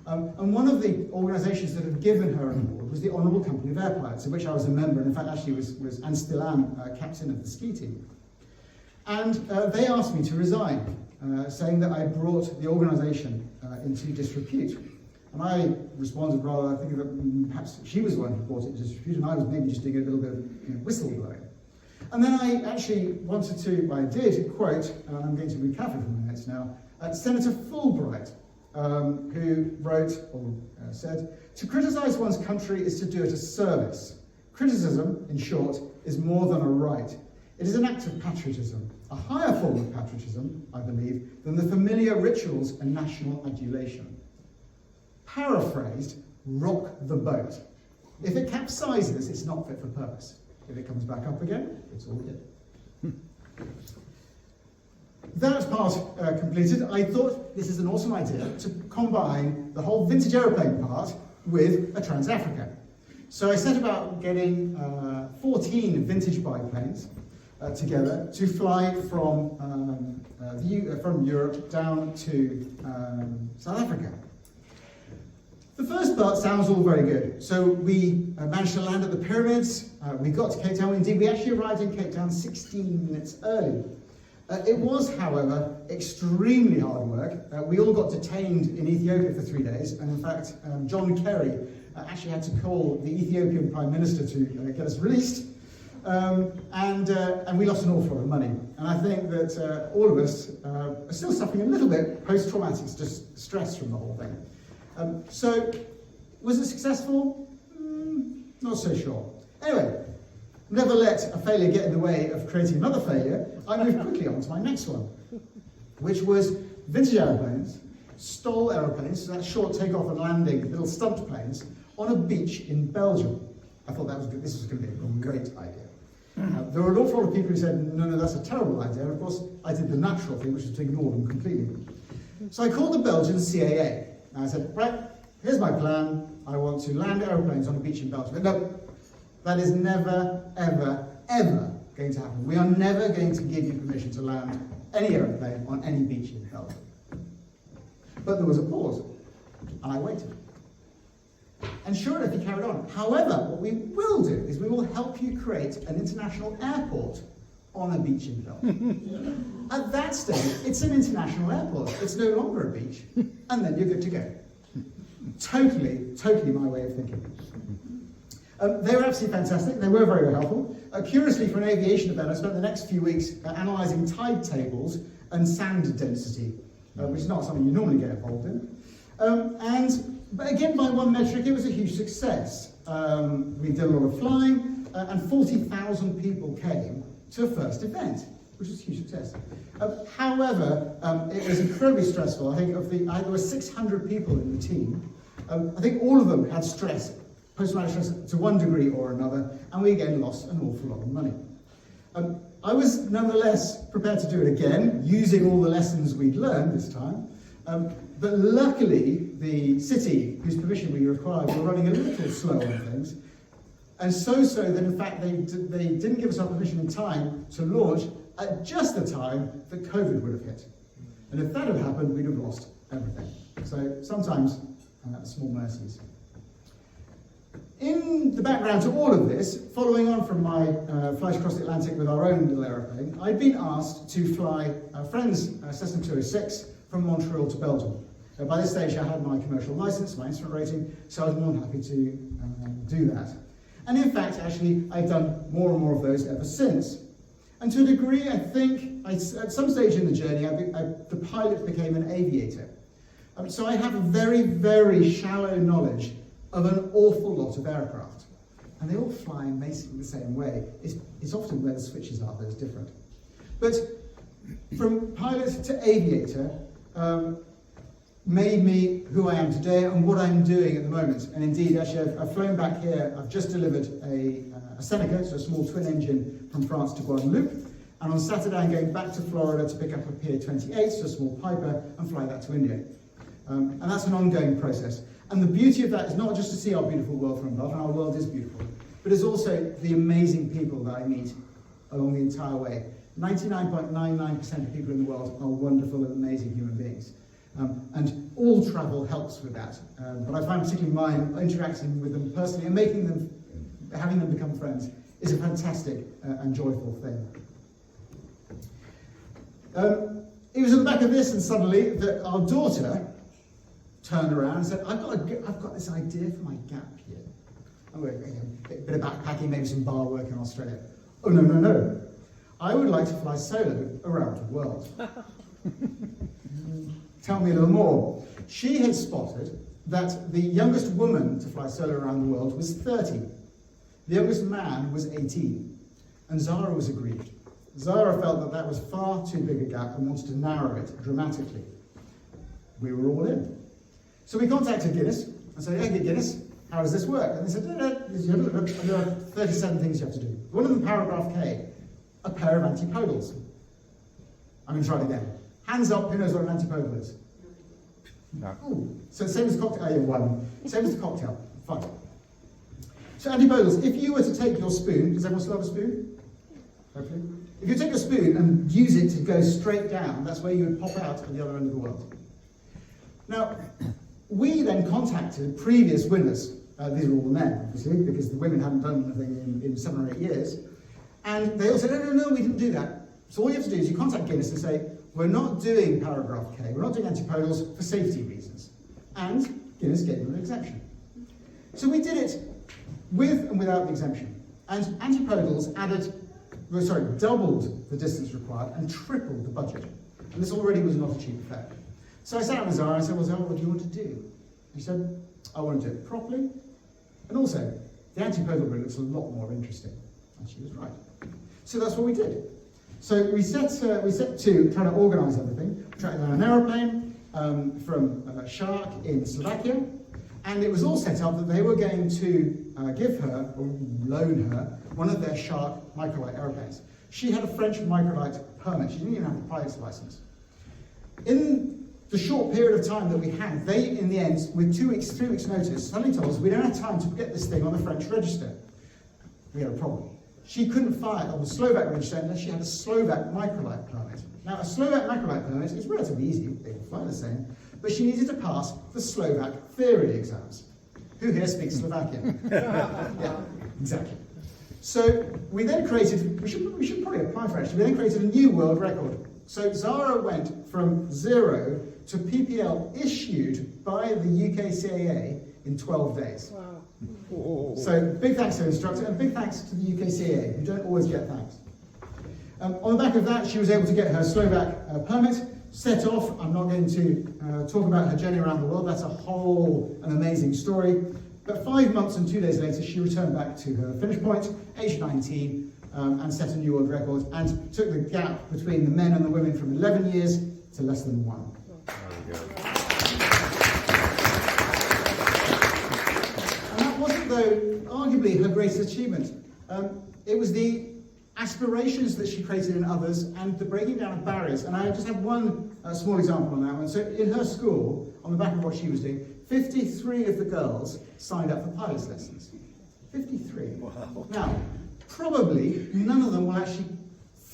And one of the organisations that had given her an award was the Honourable Company of Air Pilots, of which I was a member, and in fact actually was and still am captain of the ski team. And they asked me to resign, saying that I brought the organisation into disrepute. And I responded rather, I think that perhaps she was the one who brought it into disrepute, and I was maybe just doing a little bit of whistleblowing. And then I actually wanted to, I did quote, and I'm going to read carefully from my notes now, Senator Fulbright, who wrote or said, "To criticise one's country is to do it a service. Criticism, in short, is more than a right. It is an act of patriotism, a higher form of patriotism, I believe, than the familiar rituals and national adulation. Paraphrased, rock the boat. If it capsizes, it's not fit for purpose. If it comes back up again, it's all good." That part completed, I thought this is an awesome idea to combine the whole vintage aeroplane part with a Trans-Africa. So I set about getting 14 vintage biplanes together to fly from Europe down to South Africa. The first part sounds all very good. So we managed to land at the pyramids, we got to Cape Town. Indeed, we actually arrived in Cape Town 16 minutes early. It was, however, extremely hard work. We all got detained in Ethiopia for 3 days, and in fact, John Kerry actually had to call the Ethiopian Prime Minister to get us released, and we lost an awful lot of money. And I think that all of us are still suffering a little bit post-traumatic stress from the whole thing. So, was it successful? Not so sure. Anyway, never let a failure get in the way of creating another failure. I moved quickly on to my next one, which was vintage aeroplanes, STOL aeroplanes, so that's short takeoff and landing, little stumped planes, on a beach in Belgium. I thought this was going to be a great idea. There were an awful lot of people who said, no, that's a terrible idea. And of course, I did the natural thing, which was to ignore them completely. So I called the Belgian CAA. And I said, right, here's my plan. I want to land aeroplanes on a beach in Belgium. But no, that is never, ever, ever going to happen. We are never going to give you permission to land any aeroplane on any beach in Belgium. But there was a pause, and I waited. And sure enough, he carried on. However, what we will do is we will help you create an international airport on a beach in Belgium. At that stage, it's an international airport. It's no longer a beach, and then you're good to go. Totally my way of thinking. They were absolutely fantastic. They were very, very helpful. Curiously, for an aviation event, I spent the next few weeks analysing tide tables and sand density. which is not something you normally get involved in. But again, by one metric, it was a huge success. We did a lot of flying, and 40,000 people came to a first event, which was a huge success. However, it was incredibly stressful. I think there were 600 people in the team. I think all of them had stress, post-traumatic stress to one degree or another, and we again lost an awful lot of money. I was nonetheless prepared to do it again, using all the lessons we'd learned this time. But luckily, the city whose permission we required were running a little slow on things. And so that in fact they didn't give us our permission in time to launch at just the time that COVID would have hit. And if that had happened, we'd have lost everything. So sometimes, small mercies. In the background to all of this, following on from my flight across the Atlantic with our own little aeroplane, I'd been asked to fly a friend's Cessna 206 from Montreal to Belgium. By this stage I had my commercial license, my instrument rating, so I was more than happy to do that. And in fact, actually, I've done more and more of those ever since. And to a degree, I think, at some stage in the journey, the pilot became an aviator. So I have a very, very shallow knowledge of an awful lot of aircraft. And they all fly in basically the same way. It's often where the switches are that is different. But from pilot to aviator, made me who I am today and what I'm doing at the moment. And indeed, actually, I've flown back here. I've just delivered a Seneca, so a small twin engine from France to Guadeloupe. And on Saturday, I'm going back to Florida to pick up a Pier 28, so a small Piper, and fly that to India. And that's an ongoing process. And the beauty of that is not just to see our beautiful world from above, and our world is beautiful, but it's also the amazing people that I meet along the entire way. 99.99% of people in the world are wonderful and amazing human beings. And all travel helps with that. But I find particularly mine, interacting with them personally and having them become friends is a fantastic and joyful thing. It was at the back of this and suddenly that our daughter turned around and said, I've got this idea for my gap year. I'm going, a bit of backpacking, maybe some bar work in Australia. Oh, no. I would like to fly solo around the world. Tell me a little more. She had spotted that the youngest woman to fly solo around the world was 30. The youngest man was 18. And Zara was aggrieved. Zara felt that was far too big a gap and wanted to narrow it dramatically. We were all in. So we contacted Guinness and said, hey, Guinness, how does this work? And they said, there are 37 things you have to do. One of them, paragraph K, a pair of antipodals. I'm going to try it again. Hands up, who knows what an antipodal is? No. Ooh, so same as cocktail, yeah, one. Same as the cocktail, fine. So antipodals, if you were to take your spoon, does everyone still have a spoon? Hopefully. If you take a spoon and use it to go straight down, that's where you would pop out at the other end of the world. Now, we then contacted previous winners. These are all the men, obviously, because the women hadn't done anything in 7 or 8 years. And they all said, no, we didn't do that. So all you have to do is you contact Guinness and say, we're not doing paragraph K, we're not doing antipodals for safety reasons. And Guinness gave them an exemption. So we did it with and without the exemption. And antipodals doubled the distance required and tripled the budget. And this already was not a cheap affair. So I sat down with Zara and said, well, Zara, what do you want to do? And she said, I want to do it properly. And also, the antipodal route looks a lot more interesting. And she was right. So that's what we did. So we set to try to organise everything. We tracked down an aeroplane from Shark in Slovakia. And it was all set up that they were going to give her, or loan her, one of their Shark microlight aeroplanes. She had a French microlight permit. She didn't even have a pilot's license. In the short period of time that we had, they, in the end, with 2 weeks, 3 weeks notice, suddenly told us we don't have time to get this thing on the French register. We had a problem. She couldn't fly it on the Slovak register unless she had a Slovak microlight permit. Now, a Slovak microlight permit is relatively easy, they will fly the same, but she needed to pass the Slovak theory exams. Who here speaks Slovakian? Yeah, exactly. So we then created, we should probably apply for it, we then created a new world record. So Zara went from 0 to PPL issued by the UK CAA in 12 days. Wow. So big thanks to the instructor and big thanks to the UK CAA, who don't always get thanks. On the back of that, she was able to get her Slovak permit, set off. I'm not going to talk about her journey around the world. That's an amazing story. But 5 months and 2 days later, she returned back to her finish point, age 19, and set a new world record, and took the gap between the men and the women from 11 years to less than 1. And that wasn't, though, arguably her greatest achievement. It was the aspirations that she created in others and the breaking down of barriers. And I just have one small example on that one. So in her school, on the back of what she was doing, 53 of the girls signed up for pilot's lessons. 53. Wow. Now, probably none of them will actually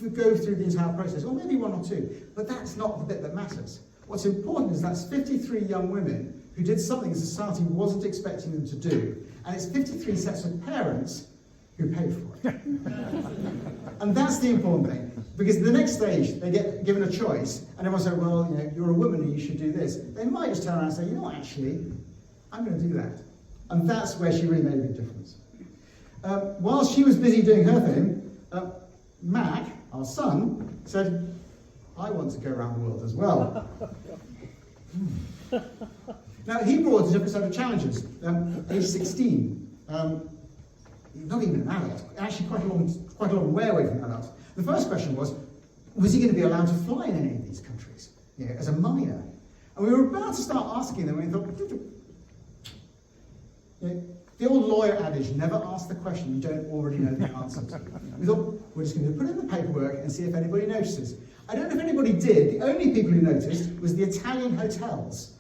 go through the entire process, or maybe 1 or 2, but that's not the bit that matters. What's important is that's 53 young women who did something society wasn't expecting them to do, and it's 53 sets of parents who paid for it. And that's the important thing, because the next stage, they get given a choice, and everyone says, well, you know, you're a woman and you should do this. They might just turn around and say, you know what, actually, I'm going to do that. And that's where she really made a big difference. While she was busy doing her thing, Mac, our son, said, I want to go around the world as well. Now, he brought a different set of challenges. Age 16, not even an adult, actually quite a long way away from adults. The first question was he going to be allowed to fly in any of these countries, you know, as a minor? And we were about to start asking them, and we thought, you know, the old lawyer adage, never ask the question you don't already know the answer to. We thought, we're just going to put in the paperwork and see if anybody notices. I don't know if anybody did. The only people who noticed was the Italian hotels,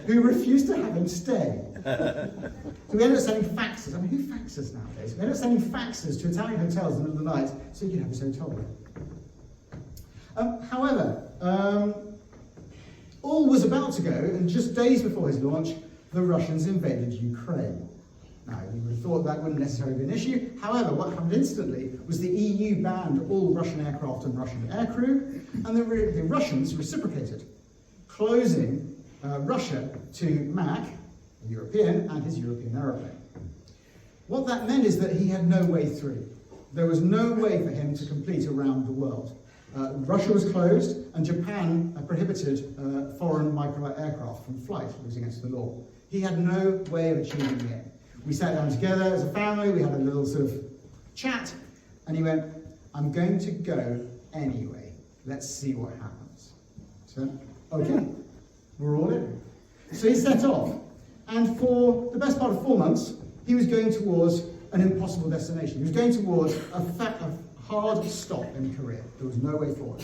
who refused to have him stay. So we ended up sending faxes. I mean, who faxes nowadays? We ended up sending faxes to Italian hotels in the middle of the night so he could have his hotel room. However, all was about to go, and just days before his launch, the Russians invaded Ukraine. Now, you would have thought that wouldn't necessarily be an issue. However, what happened instantly was the EU banned all Russian aircraft and Russian aircrew, and the Russians reciprocated, closing Russia to Mac, a European, and his European aeroplane. What that meant is that he had no way through. There was no way for him to complete around the world. Russia was closed, and Japan prohibited foreign microlight aircraft from flight. It was against the law. He had no way of achieving it. We sat down together as a family, we had a little sort of chat, and he went, I'm going to go anyway. Let's see what happens. So, okay, we're all in. So he set off, and for the best part of 4 months, he was going towards an impossible destination. He was going towards a hard stop in Korea. There was no way forward.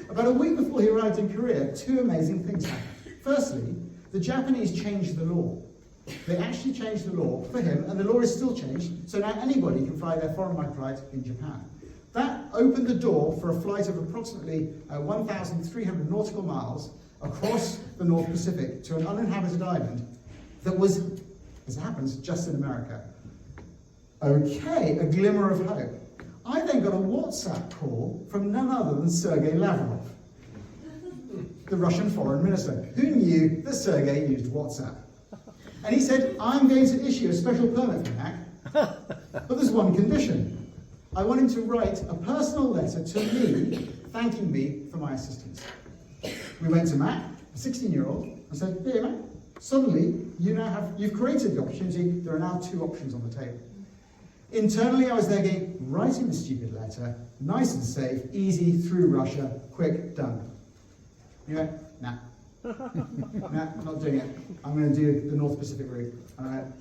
About a week before he arrived in Korea, 2 amazing things happened. Firstly, the Japanese changed the law. They actually changed the law for him, and the law is still changed, so now anybody can fly their foreign microlight in Japan. That opened the door for a flight of approximately 1,300 nautical miles across the North Pacific to an uninhabited island that was, as it happens, just in America. Okay, a glimmer of hope. I then got a WhatsApp call from none other than Sergei Lavrov, the Russian foreign minister, who knew that Sergei used WhatsApp. And he said, I'm going to issue a special permit for Mac, but there's one condition. I want him to write a personal letter to me, thanking me for my assistance. We went to Mac, a 16-year-old, and said, here, Mac, suddenly you've created the opportunity. There are now 2 options on the table. Internally, I was there going, writing the stupid letter, nice and safe, easy, through Russia, quick, done. He went, nah. Nah, not doing it. I'm going to do the North Pacific route. And I went,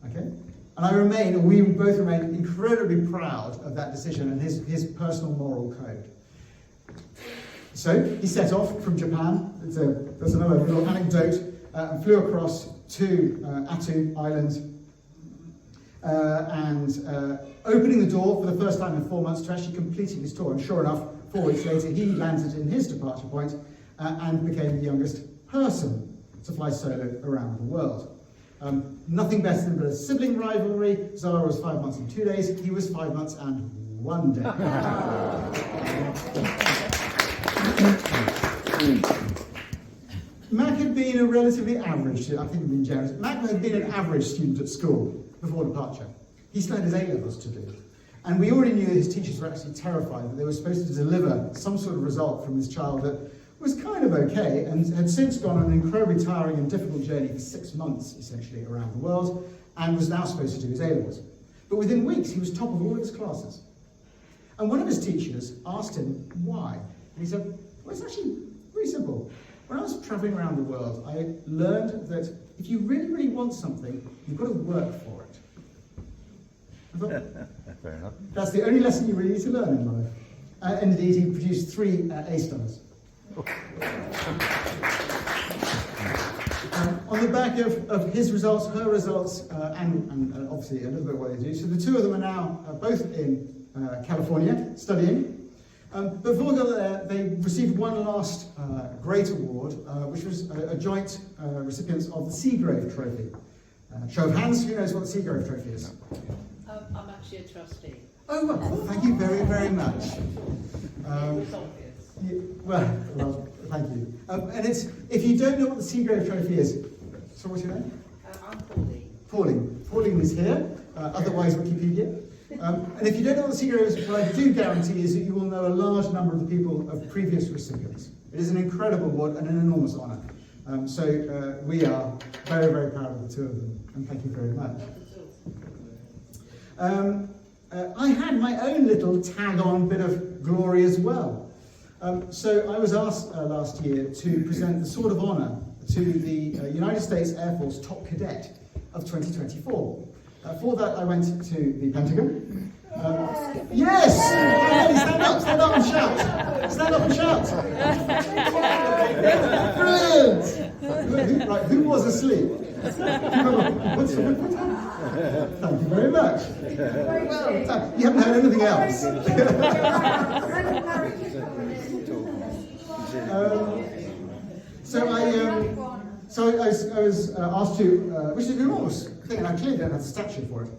okay. And we both remain incredibly proud of that decision and his personal moral code. So he set off from Japan. There's another little anecdote, and flew across to Attu Island, and opening the door for the first time in 4 months to actually completing his tour. And sure enough, 4 weeks later, he landed in his departure point and became the youngest person to fly solo around the world. Nothing better than a sibling rivalry. Zara was 5 months and 2 days. He was 5 months and 1 day. Mac had been a relatively average student. I think I'm being generous. Mac had been an average student at school before departure. He still had his A-levels to do. And we already knew that his teachers were actually terrified that they were supposed to deliver some sort of result from this child that was kind of okay, and had since gone on an incredibly tiring and difficult journey for 6 months, essentially, around the world, and was now supposed to do his A-levels. But within weeks, he was top of all of his classes. And one of his teachers asked him why. And he said, well, it's actually really simple. When I was traveling around the world, I learned that if you really, really want something, you've got to work for it. I thought, fair enough. That's the only lesson you really need to learn in life. And indeed, he produced 3 A-stars. On the back of his results, her results, and obviously a little bit what they do. So the 2 of them are now both in California studying. But before we got there, they received one last great award, which was a joint recipients of the Seagrave Trophy. Show of hands, who knows what the Seagrave Trophy is? I'm actually a trustee. Oh, well, thank you very, very much. It was obvious. Well, thank you. And it's, if you don't know what the Seagrave Trophy is, so what's your name? I'm Pauline. Pauline is here, otherwise Wikipedia. And if you don't know what the Seagrave is, what I do guarantee is that you will know a large number of the people of previous recipients. It is an incredible award and an enormous honour. So we are very, very proud of the 2 of them, and thank you very much. I had my own little tag-on bit of glory as well. So I was asked last year to present the Sword of Honour to the United States Air Force Top Cadet of 2024. For that, I went to the Pentagon. Yes! Stand up and shout! Stand up and shout! Brilliant! Right, who was asleep? Thank you very much. Well, you haven't heard anything else. So I was asked to, which is an enormous thing, and I clearly don't have the stature for it.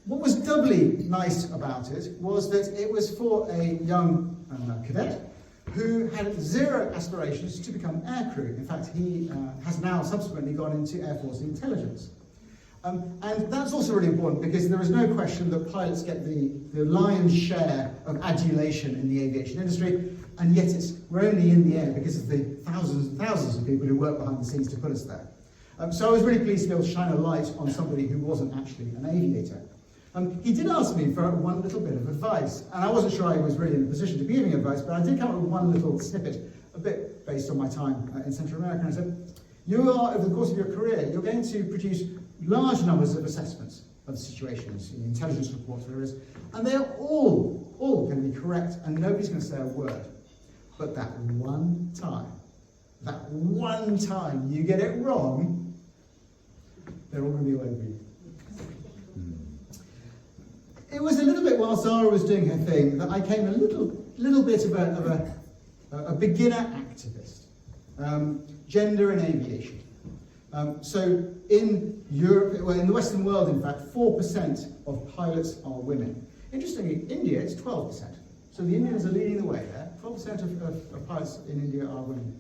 What was doubly nice about it was that it was for a young cadet who had 0 aspirations to become aircrew. In fact, he has now subsequently gone into Air Force intelligence. And that's also really important because there is no question that pilots get the lion's share of adulation in the aviation industry, and yet we're only in the air because of the thousands and thousands of people who work behind the scenes to put us there. So I was really pleased to be able to shine a light on somebody who wasn't actually an aviator. He did ask me for one little bit of advice, and I wasn't sure I was really in a position to be giving advice, but I did come up with one little snippet, a bit based on my time in Central America, and I said, you are, over the course of your career, you're going to produce large numbers of assessments of situations, intelligence reports, whatever it is, and they're all going to be correct, and nobody's going to say a word. But that one time you get it wrong, they're all going to be all over you. It was a little bit while Zara was doing her thing that I came a little bit of a beginner activist. Gender in aviation. So in Europe, well, in the Western world, in fact, 4% of pilots are women. Interestingly, India, it's 12%. So the Indians are leading the way there. 12% of pilots in India are women.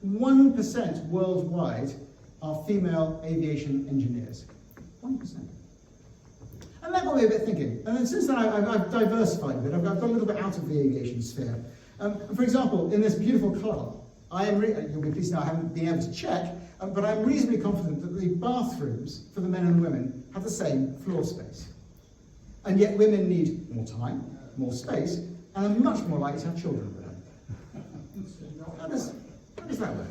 1% worldwide are female aviation engineers. 1%. And that got me a bit thinking. And then since then, I've diversified a bit. I've got a little bit out of the aviation sphere. For example, in this beautiful club, you'll be pleased to know I haven't been able to check, but I'm reasonably confident that the bathrooms for the men and women have the same floor space. And yet women need more time, more space, and are much more likely to have children with them. How does that work?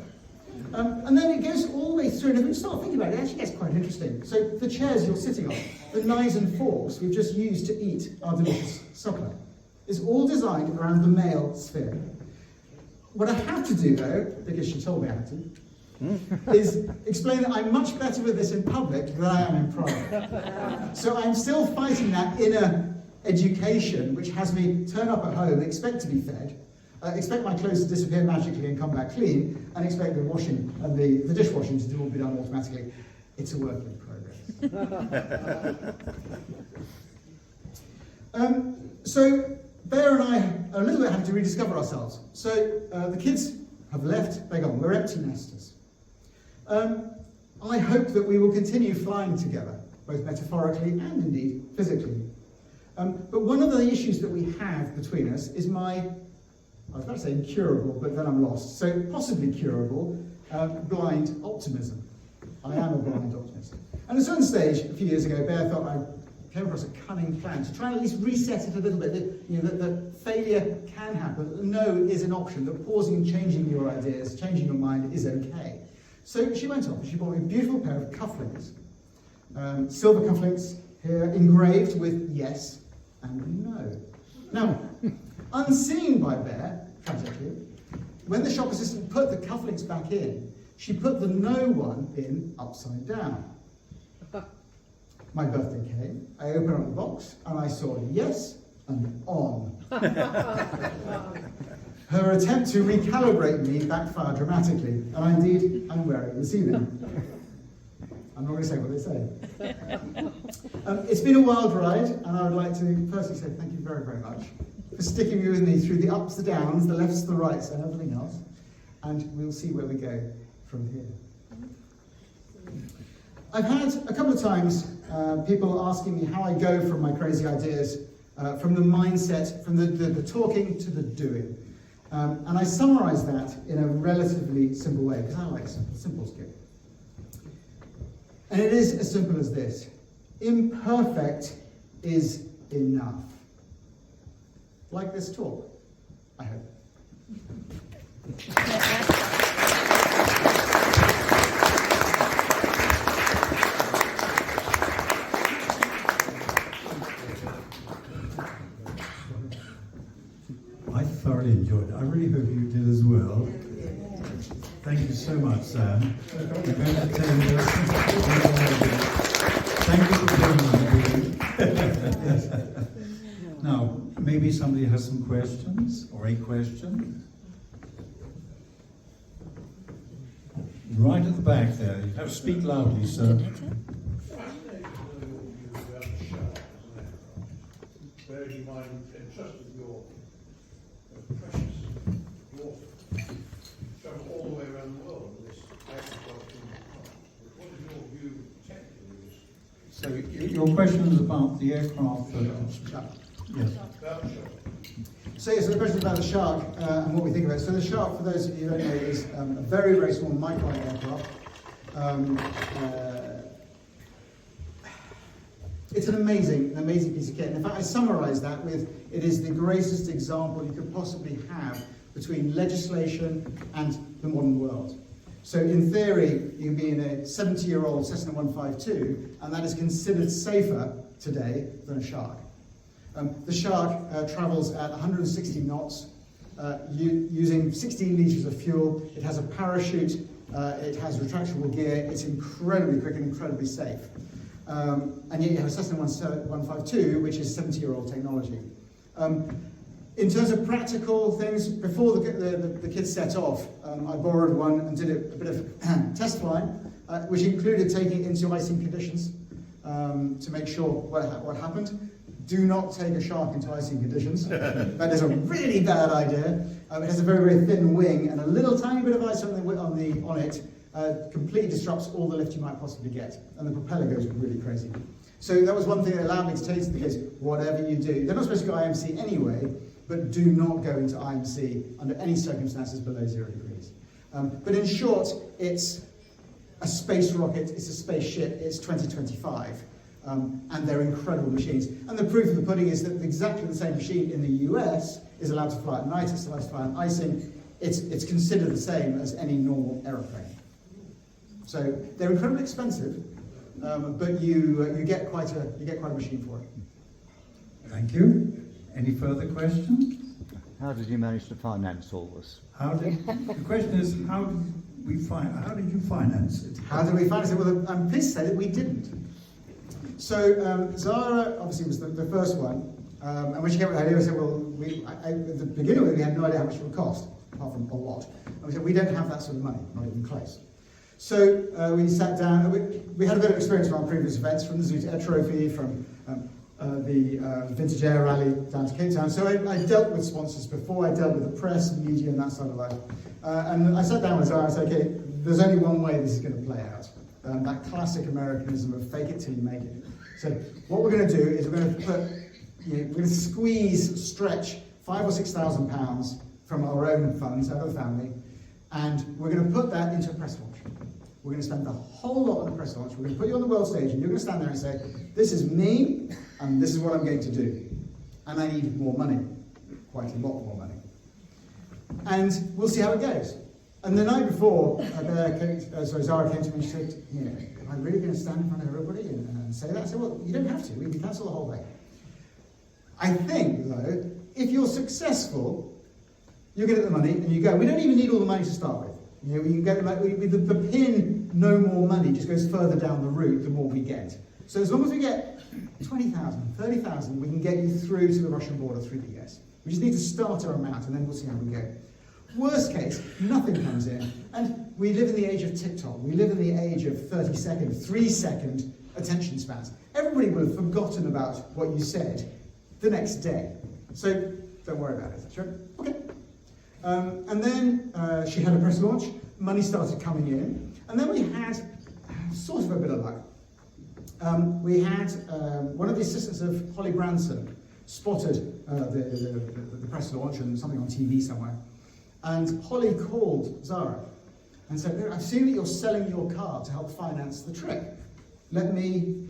And then it goes all the way through, and if you start thinking about it, it actually gets quite interesting. So the chairs you're sitting on, the knives and forks we've just used to eat our delicious supper, is all designed around the male sphere. What I have to do, though, because she told me I had to, is explain that I'm much better with this in public than I am in private. So I'm still fighting that inner education, which has me turn up at home, expect to be fed, expect my clothes to disappear magically and come back clean, and expect the washing and the dishwashing to all be done automatically. It's a work in progress. So Bear and I are a little bit having to rediscover ourselves. So the kids have left, they're gone. We're empty nesters. I hope that we will continue flying together, both metaphorically and indeed physically. But one of the issues that we have between us is my I was about to say incurable, but then I'm lost. So possibly curable, blind optimism. I am a blind optimist. And at a certain stage, a few years ago, Bear thought I came across a cunning plan to try and at least reset it a little bit. That failure can happen, that no is an option, that pausing and changing your ideas, changing your mind is okay. So she went off and she bought me a beautiful pair of cufflinks. Silver cufflinks here, engraved with yes and no. Now, unseen by Bear, tragically, when the shop assistant put the cufflinks back in, she put the no one in upside down. My birthday came, I opened up the box and I saw yes and on. Her attempt to recalibrate me backfired dramatically, and indeed I'm wearing this evening. I'm not going to say what they say. It's been a wild ride, and I would like to personally say thank you very, very much for sticking with me through the ups, the downs, the lefts, the rights, and everything else. And we'll see where we go from here. I've had a couple of times people asking me how I go from my crazy ideas, from the mindset, from the talking to the doing. And I summarise that in a relatively simple way, because I like simple skip. And it is as simple as this. Imperfect is enough. Like this talk, I hope. I thoroughly enjoyed it. I really hope you did as well. Thank you so much, Sam. We're going to tell you thank you for doing that. Now, maybe somebody has some questions or a question. Right at the back there. You have to speak loudly, sir. Bearing in mind entrusted your precious water, travel all the way around the world with this aircraft. What is your view technically? So your question is about the aircraft that... Yes. About the shark. So the question is about the shark and what we think about it. So the shark, for those of you who don't know, is a very, very small micron aircraft. It's an amazing piece of kit. And in fact, I summarise that with, it is the greatest example you could possibly have between legislation and the modern world. So in theory, you can be in a 70-year-old Cessna 152, and that is considered safer today than a shark. The shark travels at 160 knots, using 16 litres of fuel. It has a parachute, it has retractable gear, it's incredibly quick and incredibly safe. And yet you have a Cessna 152, which is 70-year-old technology. In terms of practical things, before the kids set off, I borrowed one and did a bit of test flying, which included taking it into icing conditions to make sure what happened. Do not take a shark into icing conditions. That is a really bad idea. It has a very, very thin wing, and a little tiny bit of ice on it completely disrupts all the lift you might possibly get, and the propeller goes really crazy. So that was one thing that allowed me to take to the kids, whatever you do. They're not supposed to go IMC anyway, but do not go into IMC under any circumstances below 0 degrees. But in short, it's a space rocket, it's a spaceship, it's 2025. And they're incredible machines. And the proof of the pudding is that exactly the same machine in the US is allowed to fly at night, it's allowed to fly on icing. It's considered the same as any normal aeroplane. So they're incredibly expensive, but you get quite a machine for it. Thank you. Any further questions? How did you manage to finance all this? The question is, how did you finance it? How did we finance it? Well, I'm pleased to say that we didn't. So Zara obviously was the first one, and when she came with the idea, we said, well, at the beginning we had no idea how much it would cost, apart from a lot. And we said, we don't have that sort of money, not even close. So we sat down, and we had a bit of experience from our previous events, from the Zoot Air Trophy, from the Vintage Air Rally down to Cape Town. So I dealt with sponsors before, I dealt with the press and media and that sort of life. And I sat down with Zara and said, okay, there's only one way this is going to play out. That classic Americanism of fake it till you make it. So what we're going to do is we're going to stretch £5,000 or £6,000 from our own funds, out of the family, and we're going to put that into a press launch. We're going to spend the whole lot on a press launch. We're going to put you on the world stage, and you're going to stand there and say, this is me, and this is what I'm going to do. And I need more money, quite a lot more money. And we'll see how it goes. And the night before, Zara came to me and she said, you know, am I really going to stand in front of everybody and say that? I said, well, you don't have to. We can cancel the whole thing. I think, though, if you're successful, you get the money and you go. We don't even need all the money to start with. You know, we can get the pin, no more money, just goes further down the route the more we get. So as long as we get 20,000, 30,000, we can get you through to the Russian border through the US. We just need to start our amount and then we'll see how we go. Worst case, nothing comes in. And we live in the age of TikTok. We live in the age of 30-second, 3-second attention spans. Everybody will have forgotten about what you said the next day. So don't worry about it. Sure? Okay. And then she had a press launch, money started coming in, and then we had sort of a bit of luck. We had one of the assistants of Holly Branson spotted the press launch and something on TV somewhere, and Holly called Zara and said, I've seen that you're selling your car to help finance the trip. Let me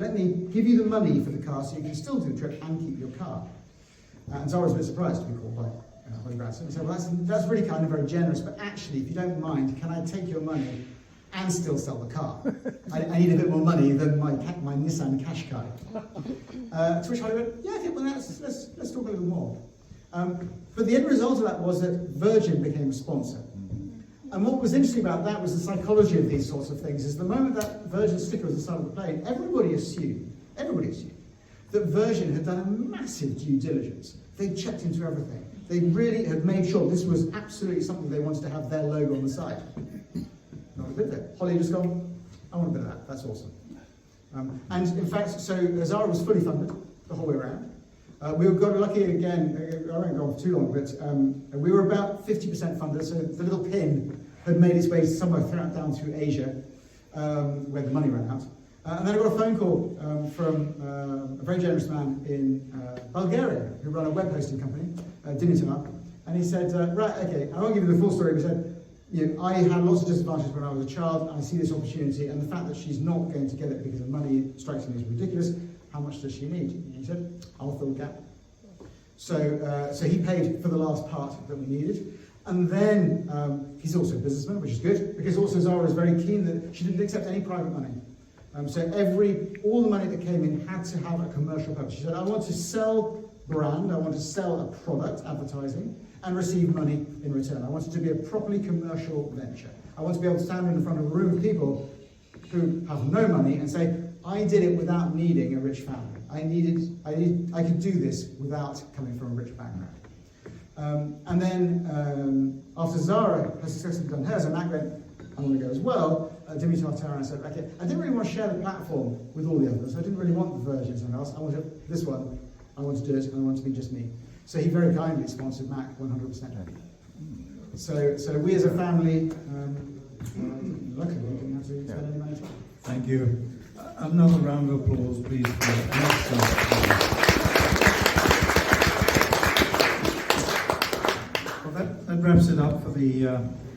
give you the money for the car so you can still do the trip and keep your car. And Zara was a bit surprised to be called by Holly Branson. He said, well, that's really kind and very generous, but actually, if you don't mind, can I take your money and still sell the car? I need a bit more money than my Nissan Qashqai. To which Holly went, yeah, okay, well, let's talk a little more. But the end result of that was that Virgin became a sponsor. And what was interesting about that was the psychology of these sorts of things, is the moment that Virgin sticker was the side of the plane, everybody assumed that Virgin had done a massive due diligence. They'd checked into everything. They really had made sure this was absolutely something they wanted to have their logo on the side. Not a bit of it. Holly just gone, I want a bit of that, that's awesome. And in fact, so Zara was fully funded the whole way around. We got lucky again, I won't go on for too long, but we were about 50% funded, so the little pin had made its way somewhere down through Asia, where the money ran out. And then I got a phone call from a very generous man in Bulgaria who ran a web hosting company, Dimitar, and he said, right, okay, I won't give you the full story, but he said, you know, I had lots of disadvantages when I was a child, and I see this opportunity, and the fact that she's not going to get it because of money strikes me as ridiculous. How much does she need? And he said, I'll fill the gap. So he paid for the last part that we needed. And then he's also a businessman, which is good, because also Zara was very keen that she didn't accept any private money. So all the money that came in had to have a commercial purpose. She said, I want to sell brand, I want to sell a product, advertising, and receive money in return. I want it to be a properly commercial venture. I want to be able to stand in front of a room of people who have no money and say, I did it without needing a rich family. I could do this without coming from a rich background. And then after Zara has successfully done hers, and Mac went, I want to go as well, Dimitar turned around and said, okay, I didn't really want to share the platform with all the others. I didn't really want the Virgins and else. I wanted this one. I want to do it, and I want it to be just me. So he very kindly sponsored Mac 100%. So we as a family, luckily, didn't have to spend any money at all. Thank you. Another round of applause, please. For an excellent. Well, that wraps it up for the